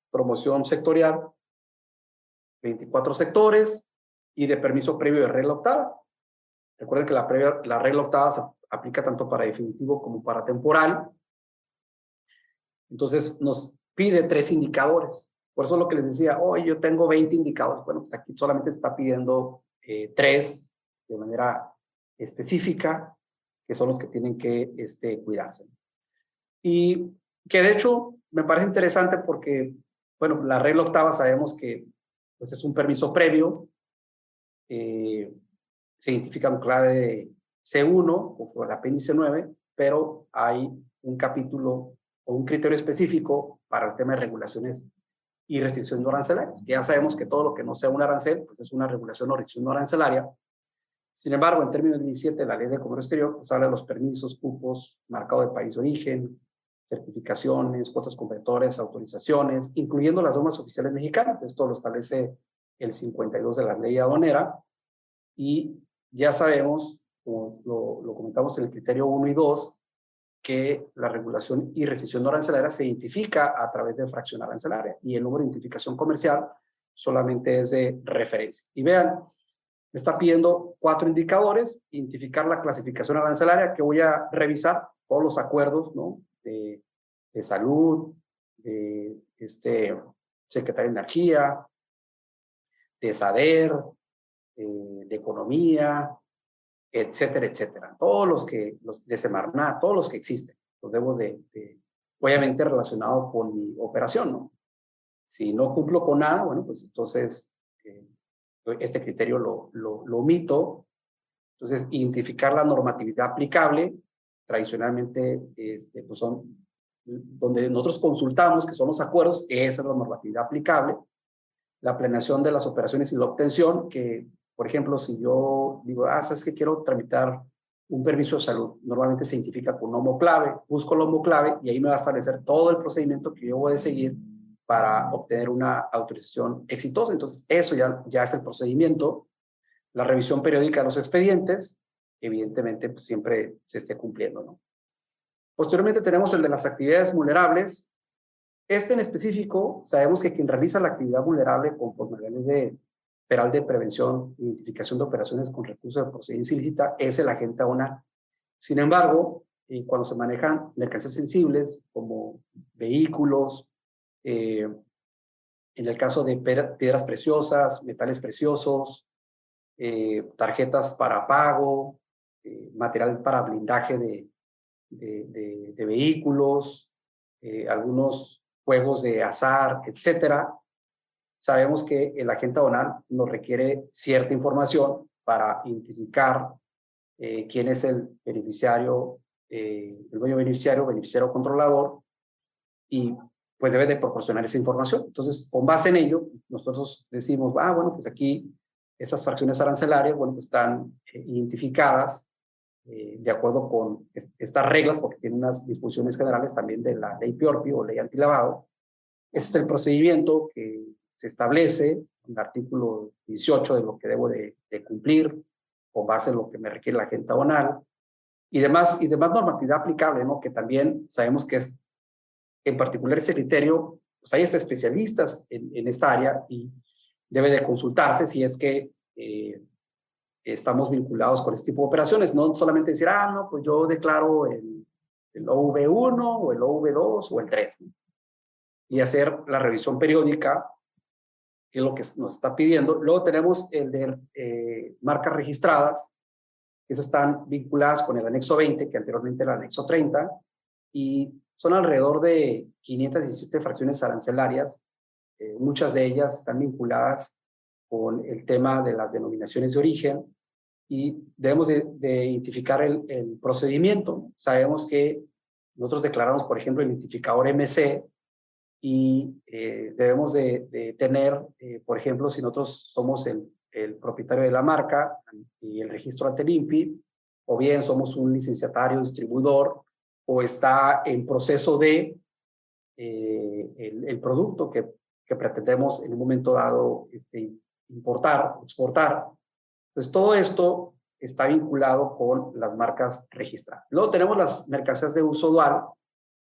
promoción sectorial, 24 sectores, y de permiso previo de regla octava. Recuerden que la regla octava se aplica tanto para definitivo como para temporal. Entonces nos pide 3 indicadores. Por eso es lo que les decía, yo tengo 20 indicadores. Bueno, pues aquí solamente está pidiendo 3 de manera específica, que son los que tienen que cuidarse. Y que de hecho me parece interesante porque, bueno, la regla octava sabemos que pues, es un permiso previo, se identifica con clave de C1 o el apéndice 9, pero hay un capítulo o un criterio específico para el tema de regulaciones y restricciones no arancelarias. Ya sabemos que todo lo que no sea un arancel, pues es una regulación o restricción no arancelaria. Sin embargo, en términos 17 de la Ley de Comercio Exterior, pues habla de los permisos, cupos, marcado de país de origen, certificaciones, cuotas completorias, autorizaciones, incluyendo las normas oficiales mexicanas. Esto lo establece el 52 de la Ley Aduanera. Y ya sabemos, como lo comentamos en el criterio 1 y 2, que la regulación y restricción no arancelaria se identifica a través de fracción arancelaria y el número de identificación comercial solamente es de referencia. Y vean, me está pidiendo 4 indicadores: identificar la clasificación arancelaria, que voy a revisar todos los acuerdos, ¿no? de salud, de Secretaría de Energía, de SADER, de Economía, etcétera, etcétera. Todos los de Semarnat, todos los que existen, los debo obviamente relacionado con mi operación, ¿no? Si no cumplo con nada, bueno, pues entonces este criterio lo omito. Entonces, identificar la normatividad aplicable, tradicionalmente pues son donde nosotros consultamos, que son los acuerdos, esa es la normatividad aplicable. La planeación de las operaciones y la obtención, que, por ejemplo, si yo digo, sabes que quiero tramitar un permiso de salud, normalmente se identifica con nombre clave, busco el nombre clave y ahí me va a establecer todo el procedimiento que yo voy a seguir para obtener una autorización exitosa. Entonces, eso ya es el procedimiento. La revisión periódica de los expedientes, evidentemente, pues siempre se esté cumpliendo, ¿no? Posteriormente tenemos el de las actividades vulnerables. En específico, sabemos que quien realiza la actividad vulnerable conforme a la ley federal de prevención e identificación de operaciones con recursos de procedencia ilícita es el agente aduanal. Sin embargo, cuando se manejan mercancías sensibles como vehículos, en el caso de piedras preciosas, metales preciosos, tarjetas para pago, material para blindaje de vehículos, algunos juegos de azar, etcétera, sabemos que el agente aduanal nos requiere cierta información para identificar quién es el beneficiario, el dueño beneficiario controlador, y pues debe de proporcionar esa información. Entonces, con base en ello, nosotros decimos, bueno, pues aquí esas fracciones arancelarias, bueno, pues están identificadas de acuerdo con estas reglas, porque tienen unas disposiciones generales también de la ley PIORPI o ley antilavado. Ese es el procedimiento que se establece en el artículo 18 de lo que debo de cumplir con base en lo que me requiere la agente aduanal y demás normatividad aplicable, ¿no? Que también sabemos que es, en particular ese criterio, pues hay hasta especialistas en esta área y debe de consultarse si es que estamos vinculados con este tipo de operaciones, no solamente decir, no, pues yo declaro el OV1 o el OV2 o el 3, ¿no? Y hacer la revisión periódica, que es lo que nos está pidiendo. Luego tenemos el de marcas registradas, que están vinculadas con el anexo 20, que anteriormente era el anexo 30, y son alrededor de 517 fracciones arancelarias. Muchas de ellas están vinculadas con el tema de las denominaciones de origen, y debemos de identificar el procedimiento. Sabemos que nosotros declaramos, por ejemplo, el identificador MC, y debemos de tener, por ejemplo, si nosotros somos el propietario de la marca y el registro ante el INPI, o bien somos un licenciatario, distribuidor, o está en proceso de el producto que pretendemos en un momento dado importar, exportar. Entonces, todo esto está vinculado con las marcas registradas. Luego tenemos las mercancías de uso dual,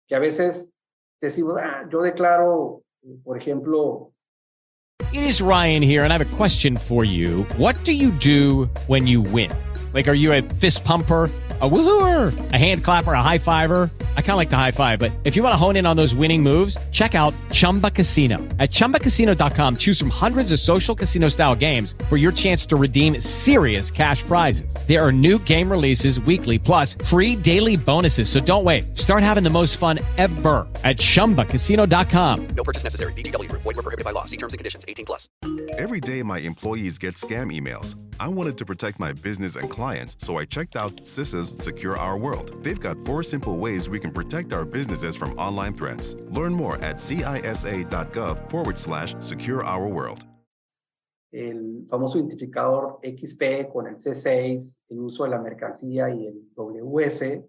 que a veces decimos, yo declaro, por ejemplo... It is Ryan here, and I have a question for you. What do you do when you win? Like, are you a fist pumper, a woohooer, a hand clapper, a high fiver? I kind of like the high five, but if you want to hone in on those winning moves, check out Chumba Casino. At ChumbaCasino.com, choose from hundreds of social casino-style games for your chance to redeem serious cash prizes. There are new game releases weekly, plus free daily bonuses. So don't wait. Start having the most fun ever at ChumbaCasino.com. No purchase necessary. VGW Group. Void where prohibited by law. See terms and conditions. 18+. Every day, my employees get scam emails. I wanted to protect my business and clients, so I checked out CISA's Secure Our World. They've got 4 simple ways we can protect our businesses from online threats. Learn more at cisa.gov/secure-our-world. El famoso identificador XP con el C6, el uso de la mercancía y el WS.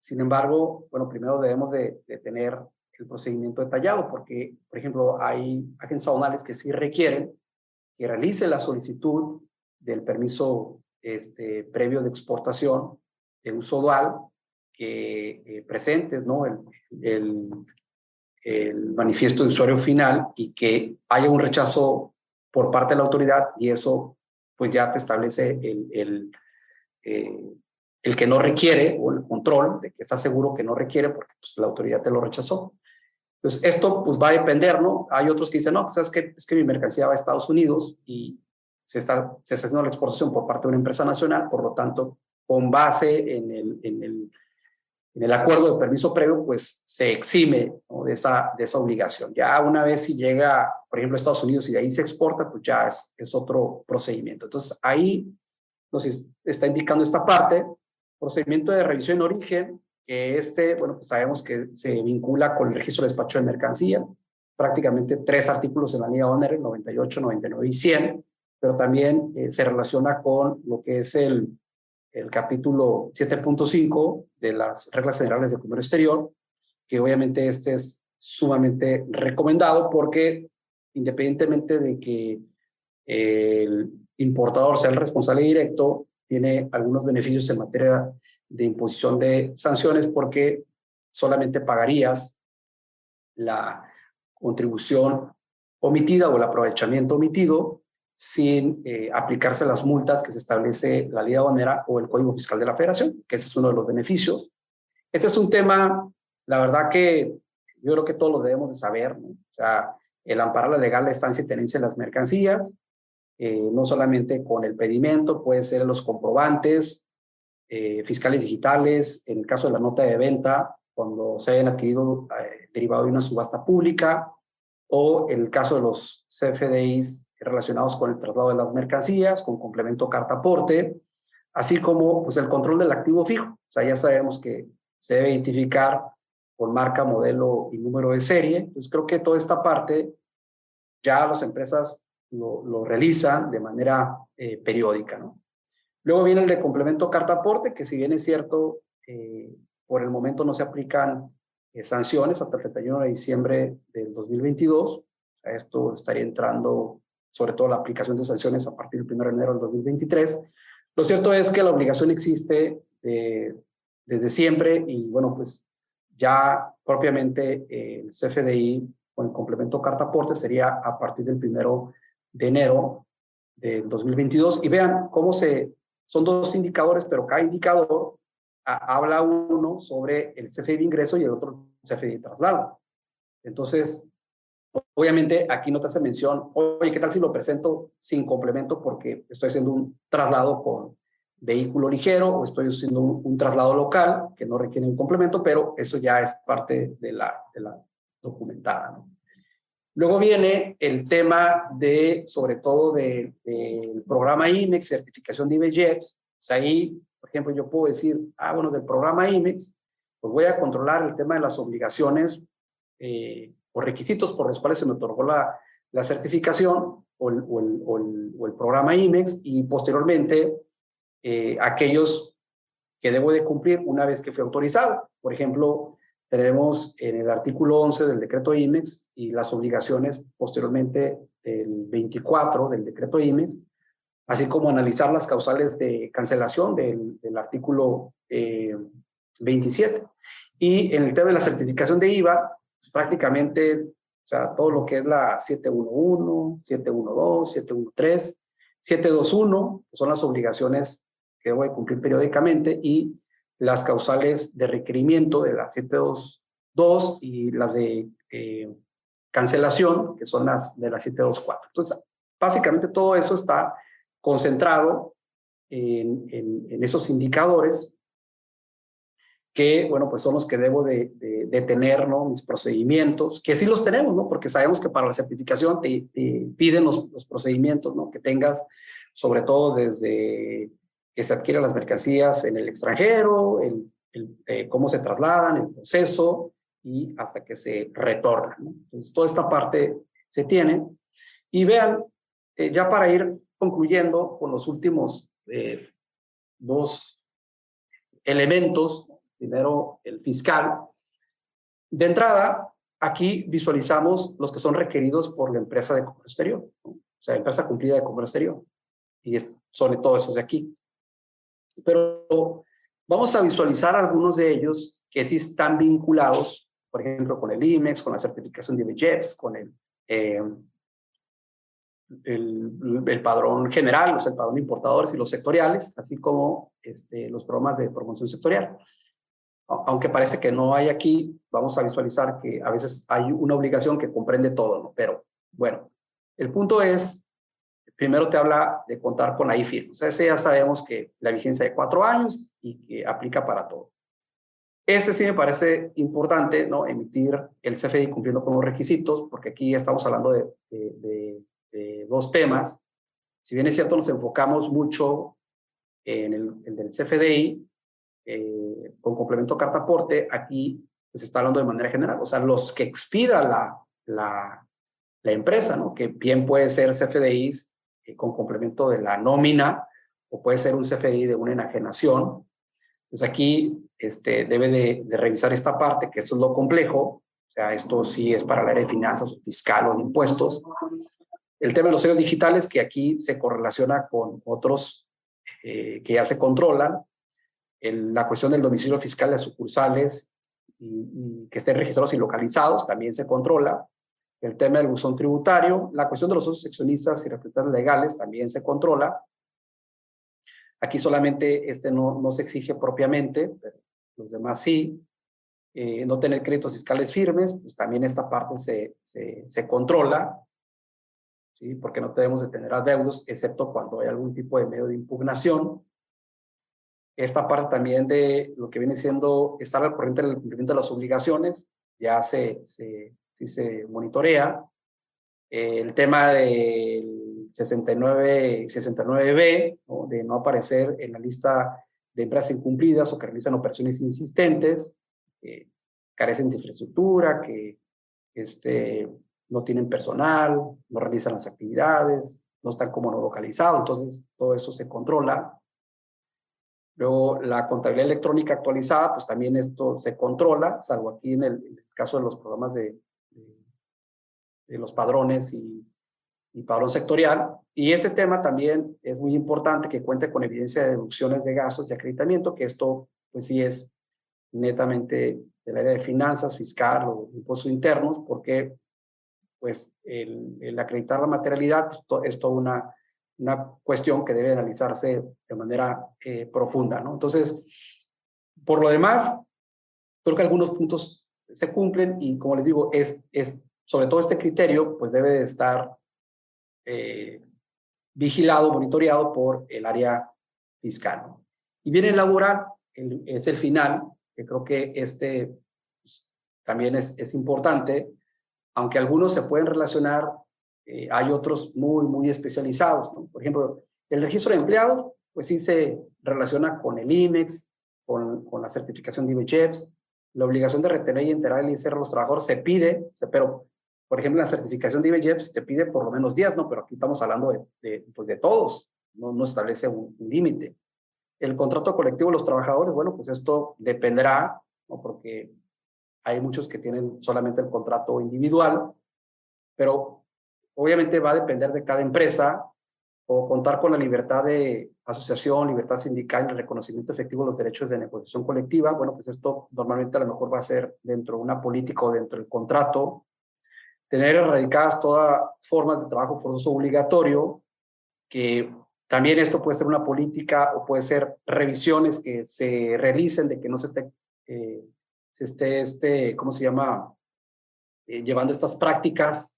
Sin embargo, bueno, primero debemos de tener el procedimiento detallado, porque, por ejemplo, hay agentes aduanales que sí requieren que realice la solicitud del permiso previo de exportación de uso dual, que presentes, ¿no? el manifiesto de usuario final, y que haya un rechazo por parte de la autoridad, y eso pues ya te establece el que no requiere, o el control de que estás seguro que no requiere porque pues, la autoridad te lo rechazó. Entonces esto pues va a depender, ¿no? Hay otros que dicen, no, pues es que mi mercancía va a Estados Unidos y se está haciendo la exportación por parte de una empresa nacional, por lo tanto, con base en el acuerdo de permiso previo, pues se exime, ¿no? de esa obligación. Ya una vez si llega, por ejemplo, a Estados Unidos y de ahí se exporta, pues ya es otro procedimiento. Entonces ahí nos está indicando esta parte, procedimiento de revisión en origen, que bueno, pues sabemos que se vincula con el registro de despacho de mercancía, prácticamente 3 artículos en la ley aduanera, 98, 99 y 100, pero también se relaciona con lo que es el capítulo 7.5 de las reglas generales de comercio exterior, que obviamente es sumamente recomendado porque independientemente de que el importador sea el responsable directo, tiene algunos beneficios en materia de imposición de sanciones, porque solamente pagarías la contribución omitida o el aprovechamiento omitido sin aplicarse las multas que se establece la ley aduanera o el Código Fiscal de la Federación, que ese es uno de los beneficios. Este es un tema, la verdad que yo creo que todos lo debemos de saber, ¿no? O sea, el amparar la legal la estancia y tenencia de las mercancías, no solamente con el pedimento, puede ser los comprobantes fiscales digitales, en el caso de la nota de venta, cuando se hayan adquirido derivado de una subasta pública, o el caso de los CFDIs relacionados con el traslado de las mercancías, con complemento carta-aporte, así como pues, el control del activo fijo. O sea, ya sabemos que se debe identificar con marca, modelo y número de serie. Entonces, creo que toda esta parte ya las empresas lo realizan de manera periódica, ¿no? Luego viene el de complemento carta-aporte, que si bien es cierto, por el momento no se aplican sanciones hasta el 31 de diciembre del 2022. Esto estaría entrando, sobre todo la aplicación de sanciones a partir del 1 de enero del 2023. Lo cierto es que la obligación existe desde siempre y bueno, pues ya propiamente el CFDI con el complemento carta-aporte sería a partir del 1 de enero del 2022. Y vean cómo son dos indicadores, pero cada indicador habla uno sobre el CFDI de ingreso y el otro CFDI de traslado. Entonces, obviamente aquí no te hace mención, oye, ¿qué tal si lo presento sin complemento porque estoy haciendo un traslado con vehículo ligero o estoy haciendo un traslado local que no requiere un complemento, pero eso ya es parte de la documentada, ¿no? Luego viene el tema sobre todo del programa IMEX, certificación de IBEGEPS. O sea, ahí, por ejemplo, yo puedo decir, bueno, del programa IMEX, pues voy a controlar el tema de las obligaciones o requisitos por los cuales se me otorgó la certificación o el programa IMEX, y posteriormente aquellos que debo de cumplir una vez que fue autorizado. Por ejemplo, tenemos en el artículo 11 del decreto IMEX y las obligaciones posteriormente del 24 del decreto IMEX, así como analizar las causales de cancelación del artículo 27. Y en el tema de la certificación de IVA, pues prácticamente, o sea, todo lo que es la 711, 712, 713, 721, que son las obligaciones que debo de cumplir periódicamente, y las causales de requerimiento de la 722 y las de cancelación, que son las de la 724. Entonces, básicamente todo eso está concentrado en esos indicadores que, bueno, pues son los que debo de tener, ¿no? Mis procedimientos, que sí los tenemos, ¿no? Porque sabemos que para la certificación te piden los procedimientos, ¿no? Que tengas, sobre todo desde que se adquieren las mercancías en el extranjero, cómo se trasladan, el proceso y hasta que se retornan, ¿no? Entonces, toda esta parte se tiene. Y vean, ya para ir concluyendo con los últimos dos elementos, primero el fiscal. De entrada, aquí visualizamos los que son requeridos por la empresa de comercio exterior, ¿no? O sea, empresa cumplida de comercio exterior. Y sobre todo esos de aquí. Pero vamos a visualizar algunos de ellos que sí están vinculados, por ejemplo, con el IMEX, con la certificación de IBEGEPS, con el padrón general, o sea, el padrón de importadores y los sectoriales, así como los programas de promoción sectorial. Aunque parece que no hay aquí, vamos a visualizar que a veces hay una obligación que comprende todo, ¿no? Pero bueno, el punto es, primero te habla de contar con la IFIE. O sea, ese ya sabemos que la vigencia de 4 años y que aplica para todo. Ese sí me parece importante, ¿no? Emitir el CFDI cumpliendo con los requisitos, porque aquí estamos hablando de dos temas. Si bien es cierto, nos enfocamos mucho en el del CFDI, con complemento carta-aporte, aquí se está hablando de manera general. O sea, los que expida la empresa, ¿no? Que bien puede ser CFDIs con complemento de la nómina, o puede ser un CFDI de una enajenación. Entonces aquí debe de revisar esta parte, que eso es lo complejo. O sea, esto sí es para el área de finanzas, o fiscal o de impuestos. El tema de los sellos digitales, que aquí se correlaciona con otros que ya se controlan. La cuestión del domicilio fiscal de sucursales y que estén registrados y localizados también se controla. El tema del buzón tributario, la cuestión de los socios seccionistas y representantes legales también se controla. Aquí solamente no se exige propiamente, pero los demás sí. No tener créditos fiscales firmes, pues también esta parte se controla, ¿sí? Porque no debemos de tener adeudos, excepto cuando hay algún tipo de medio de impugnación. Esta parte también de lo que viene siendo estar al corriente del cumplimiento de las obligaciones, ya sí se monitorea. El tema del 69B, ¿no? De no aparecer en la lista de empresas incumplidas o que realizan operaciones insistentes, carecen de infraestructura, que no tienen personal, no realizan las actividades, no están como no localizados, entonces todo eso se controla. Luego, la contabilidad electrónica actualizada, pues también esto se controla, salvo aquí en el caso de los programas de los padrones y padrón sectorial. Y este tema también es muy importante que cuente con evidencia de deducciones de gastos y acreditamiento, que esto pues sí es netamente del área de finanzas, fiscal o impuestos internos, porque pues el acreditar la materialidad pues, es toda una cuestión que debe analizarse de manera profunda, ¿no? Entonces, por lo demás, creo que algunos puntos se cumplen y, como les digo, sobre todo este criterio, pues debe de estar vigilado, monitoreado por el área fiscal, ¿no? Y viene el laboral, es el final, que creo que pues, también es importante, aunque algunos se pueden relacionar, hay otros muy, muy especializados, ¿no? Por ejemplo, el registro de empleados, pues sí se relaciona con el IMEX, con la certificación de IBEGEPS, la obligación de retener y enterar el ISR a los trabajadores se pide, pero, por ejemplo, la certificación de IBEGEPS te pide por lo menos 10, ¿no? Pero aquí estamos hablando pues de todos, no establece un límite. El contrato colectivo de los trabajadores, bueno, pues esto dependerá, ¿no? Porque hay muchos que tienen solamente el contrato individual, pero obviamente va a depender de cada empresa, o contar con la libertad de asociación, libertad sindical y el reconocimiento efectivo de los derechos de negociación colectiva. Bueno, pues esto normalmente a lo mejor va a ser dentro de una política o dentro del contrato. Tener erradicadas todas formas de trabajo forzoso obligatorio, que también esto puede ser una política o puede ser revisiones que se realicen de que no se esté, ¿cómo se llama? Llevando estas prácticas.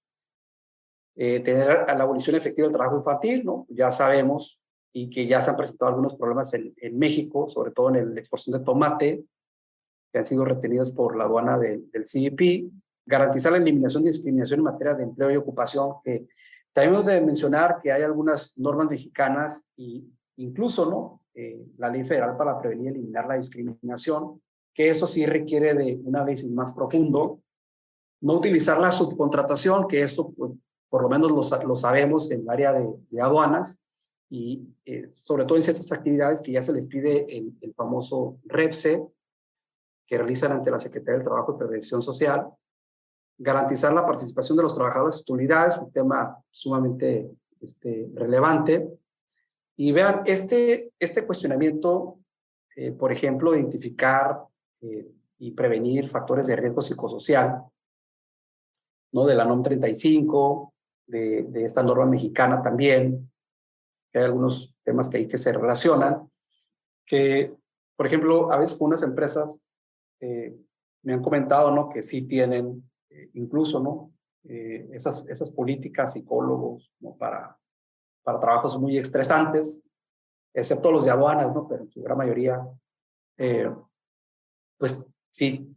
Tener a la abolición efectiva del trabajo infantil, ¿no? Ya sabemos y que ya se han presentado algunos problemas en México, sobre todo en la exportación de tomate, que han sido retenidos por la aduana del CBP. Garantizar la eliminación de discriminación en materia de empleo y ocupación, que también hemos de mencionar que hay algunas normas mexicanas e incluso, ¿no? La ley federal para prevenir y eliminar la discriminación, que eso sí requiere de un análisis más profundo. No utilizar la subcontratación, que esto pues, por lo menos lo sabemos en el área de aduanas, y sobre todo en ciertas actividades que ya se les pide el famoso REPSE, que realizan ante la Secretaría del Trabajo y Previsión Social. Garantizar la participación de los trabajadores en unidades, un tema sumamente relevante. Y vean, este cuestionamiento, por ejemplo, identificar y prevenir factores de riesgo psicosocial, ¿no? De la NOM 35, de esta norma mexicana también, que hay algunos temas que se relacionan, que, por ejemplo, a veces unas empresas me han comentado, ¿no? Que sí tienen incluso, ¿no? Esas políticas, psicólogos, ¿no? Para trabajos muy estresantes, excepto los de aduanas, ¿no? Pero en su gran mayoría, pues sí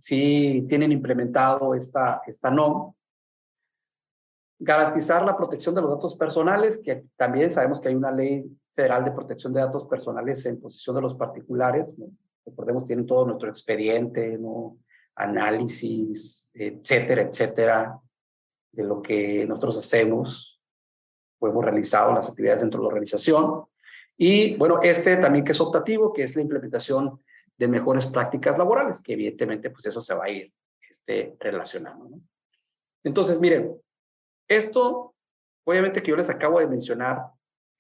tienen implementado esta NOM. Garantizar la protección de los datos personales, que también sabemos que hay una ley federal de protección de datos personales en posesión de los particulares, ¿no? Recordemos, tienen todo nuestro expediente, ¿no? Análisis, etcétera, etcétera, de lo que nosotros hacemos, o hemos realizado las actividades dentro de la organización. Y bueno, también que es optativo, que es la implementación de mejores prácticas laborales, que evidentemente pues eso se va a ir relacionando, ¿no? Entonces, miren, esto, obviamente que yo les acabo de mencionar,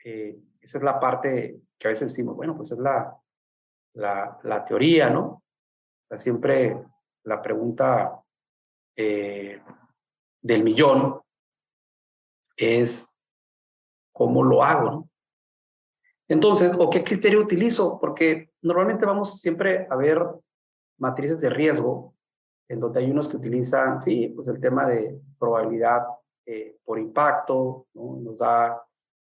esa es la parte que a veces decimos, bueno, pues es la teoría, ¿no? O sea, siempre la pregunta del millón es, ¿cómo lo hago, no? Entonces, ¿o qué criterio utilizo? Porque normalmente vamos siempre a ver matrices de riesgo, en donde hay unos que utilizan, sí, pues el tema de probabilidad por impacto, ¿no? Nos da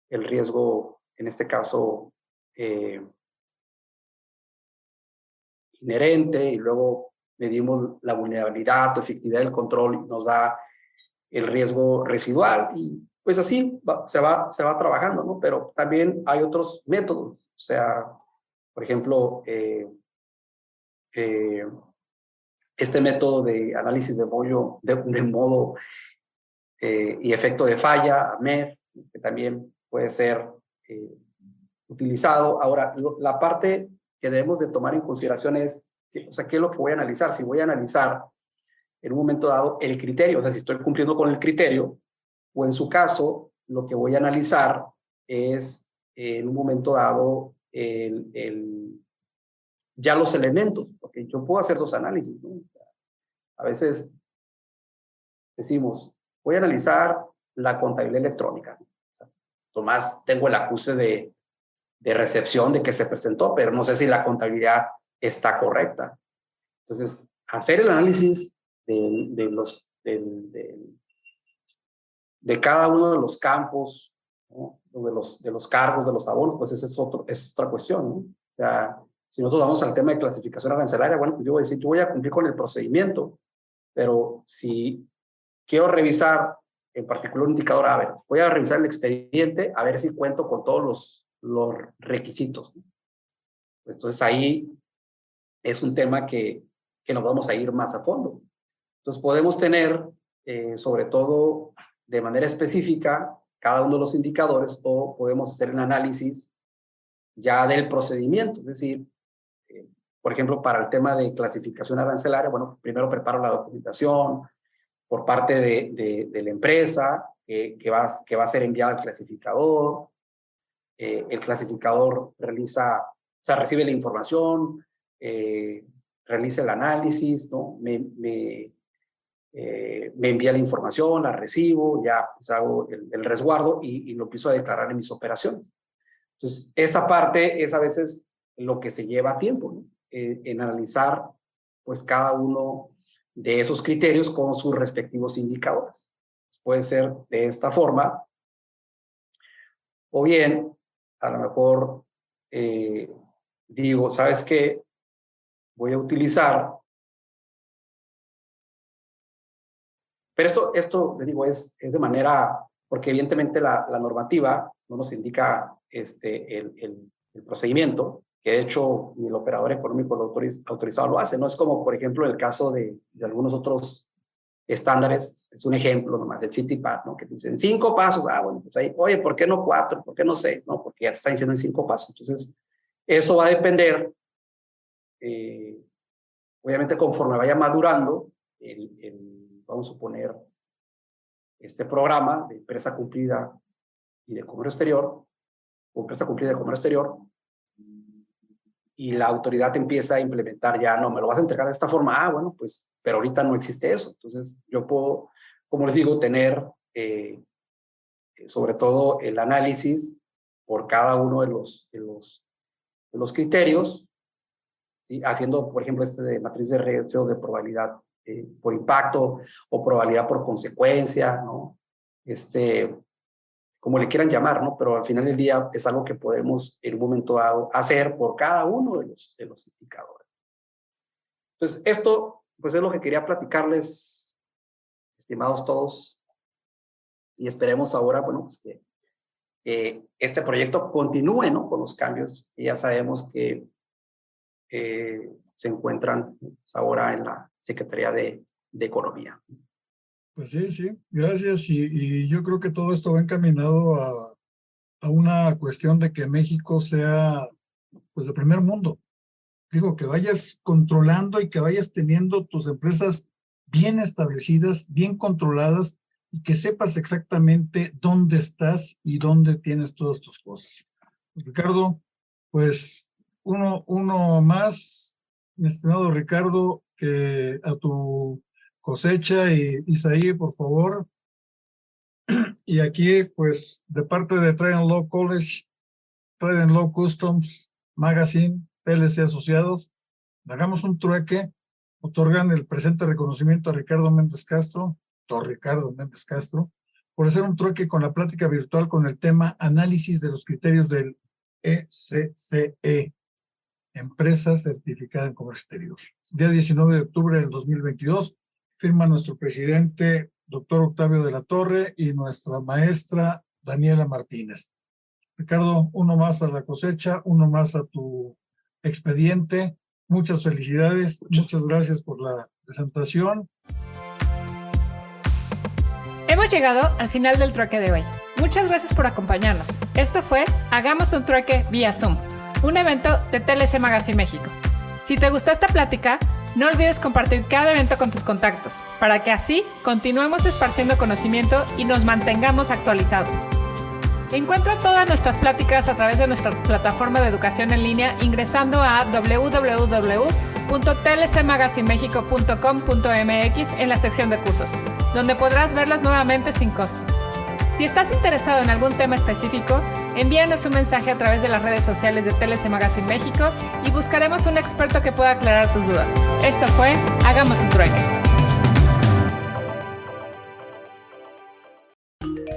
el riesgo, en este caso, inherente, y luego medimos la vulnerabilidad o efectividad del control y nos da el riesgo residual, y pues así se va trabajando, ¿no? Pero también hay otros métodos, o sea, por ejemplo, este método de análisis de modo y efecto de falla, MEF, que también puede ser utilizado. Ahora, la parte que debemos de tomar en consideración es, o sea, ¿qué es lo que voy a analizar? Si voy a analizar en un momento dado el criterio, o sea, si estoy cumpliendo con el criterio, o en su caso, lo que voy a analizar es en un momento dado ya los elementos, porque yo puedo hacer dos análisis, ¿no? A veces decimos, voy a analizar la contabilidad electrónica. O sea, Tomás, tengo el acuse de recepción de que se presentó, pero no sé si la contabilidad está correcta. Entonces, hacer el análisis de cada uno de los campos, ¿no? de los cargos, de los abonos, pues esa es otra cuestión, ¿no? O sea, si nosotros vamos al tema de clasificación arancelaria, bueno, pues yo voy a decir, yo voy a cumplir con el procedimiento, pero si quiero revisar en particular un indicador, a ver, voy a revisar el expediente a ver si cuento con todos los requisitos, ¿no? Entonces ahí es un tema que nos vamos a ir más a fondo. Entonces podemos tener, sobre todo de manera específica, cada uno de los indicadores, o podemos hacer un análisis ya del procedimiento, es decir, por ejemplo, para el tema de clasificación arancelaria, bueno, primero preparo la documentación por parte de la empresa que va a ser enviada al clasificador. El clasificador recibe la información, realiza el análisis, ¿no? Me envía la información, la recibo, ya pues hago el resguardo y lo empiezo a declarar en mis operaciones. Entonces, esa parte es a veces lo que se lleva tiempo, ¿no? En analizar pues cada uno de esos criterios con sus respectivos indicadores. Puede ser de esta forma, o bien, a lo mejor digo, ¿sabes qué? Voy a utilizar, pero esto le digo, es de manera, porque evidentemente la normativa no nos indica el procedimiento, que de hecho ni el operador económico autorizado lo hace. No es como, por ejemplo, el caso de algunos otros estándares. Es un ejemplo nomás, el CITIPAT, ¿no? Que dicen 5 pasos. Bueno, pues ahí, oye, ¿por qué no 4? ¿Por qué no 6? No, porque ya te están diciendo en 5 pasos. Entonces, eso va a depender, obviamente, conforme vaya madurando vamos a suponer, este programa de empresa cumplida y de comercio exterior, o empresa cumplida de comercio exterior, y la autoridad empieza a implementar ya, no, me lo vas a entregar de esta forma, bueno, pues, pero ahorita no existe eso. Entonces, yo puedo, como les digo, tener sobre todo el análisis por cada uno de los criterios, ¿sí? Haciendo, por ejemplo, de matriz de riesgo de probabilidad por impacto o probabilidad por consecuencia, ¿no? Como le quieran llamar, ¿no? Pero al final del día es algo que podemos en un momento dado hacer por cada uno de los indicadores. Entonces, esto pues es lo que quería platicarles, estimados todos, y esperemos ahora, bueno, pues que este proyecto continúe, ¿no? Con los cambios que ya sabemos que se encuentran pues, ahora en la Secretaría de Economía. Pues sí, gracias. Y yo creo que todo esto va encaminado a una cuestión de que México sea pues de primer mundo. Digo, que vayas controlando y que vayas teniendo tus empresas bien establecidas, bien controladas, y que sepas exactamente dónde estás y dónde tienes todas tus cosas. Ricardo, pues uno más, mi estimado Ricardo, que a tu cosecha, y Isaí, por favor. Y aquí, pues, de parte de Trade and Law College, Trade and Law Customs Magazine, PLC Asociados, hagamos un trueque, otorgan el presente reconocimiento a Ricardo Méndez Castro, doctor Ricardo Méndez Castro, por hacer un trueque con la plática virtual con el tema análisis de los criterios del ECCE. empresa certificada en comercio exterior. Día 19 de octubre del 2022, firma nuestro presidente, doctor Octavio de la Torre, y nuestra maestra Daniela Martínez. Ricardo, uno más a la cosecha, uno más a tu expediente. Muchas felicidades, muchas gracias por la presentación. Hemos llegado al final del trueque de hoy. Muchas gracias por acompañarnos. Esto fue Hagamos un trueque vía Zoom, un evento de TLC Magazine México. Si te gustó esta plática, no olvides compartir cada evento con tus contactos, para que así continuemos esparciendo conocimiento y nos mantengamos actualizados. Encuentra todas nuestras pláticas a través de nuestra plataforma de educación en línea ingresando a www.tlcmagazinemexico.com.mx en la sección de cursos, donde podrás verlas nuevamente sin costo. Si estás interesado en algún tema específico, envíanos un mensaje a través de las redes sociales de TLC Magazine México y buscaremos un experto que pueda aclarar tus dudas. Esto fue Hagamos un trueque.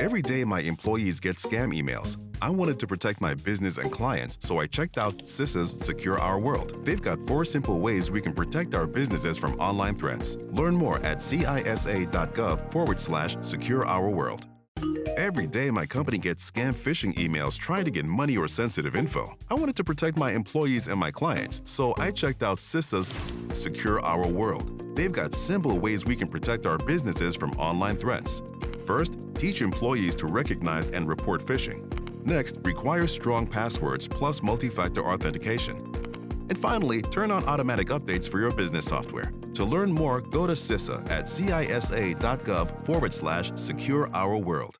Every day, my employees get scam emails. I wanted to protect my business and clients, so I checked out CISA's Secure Our World. They've got 4 simple ways we can protect our businesses from online threats. Learn more at cisa.gov/Secure Our World. Every day, my company gets scam phishing emails trying to get money or sensitive info. I wanted to protect my employees and my clients, so I checked out CISA's Secure Our World. They've got simple ways we can protect our businesses from online threats. First, teach employees to recognize and report phishing. Next, require strong passwords plus multi-factor authentication. And finally, turn on automatic updates for your business software. To learn more, go to CISA at cisa.gov/Secure Our World.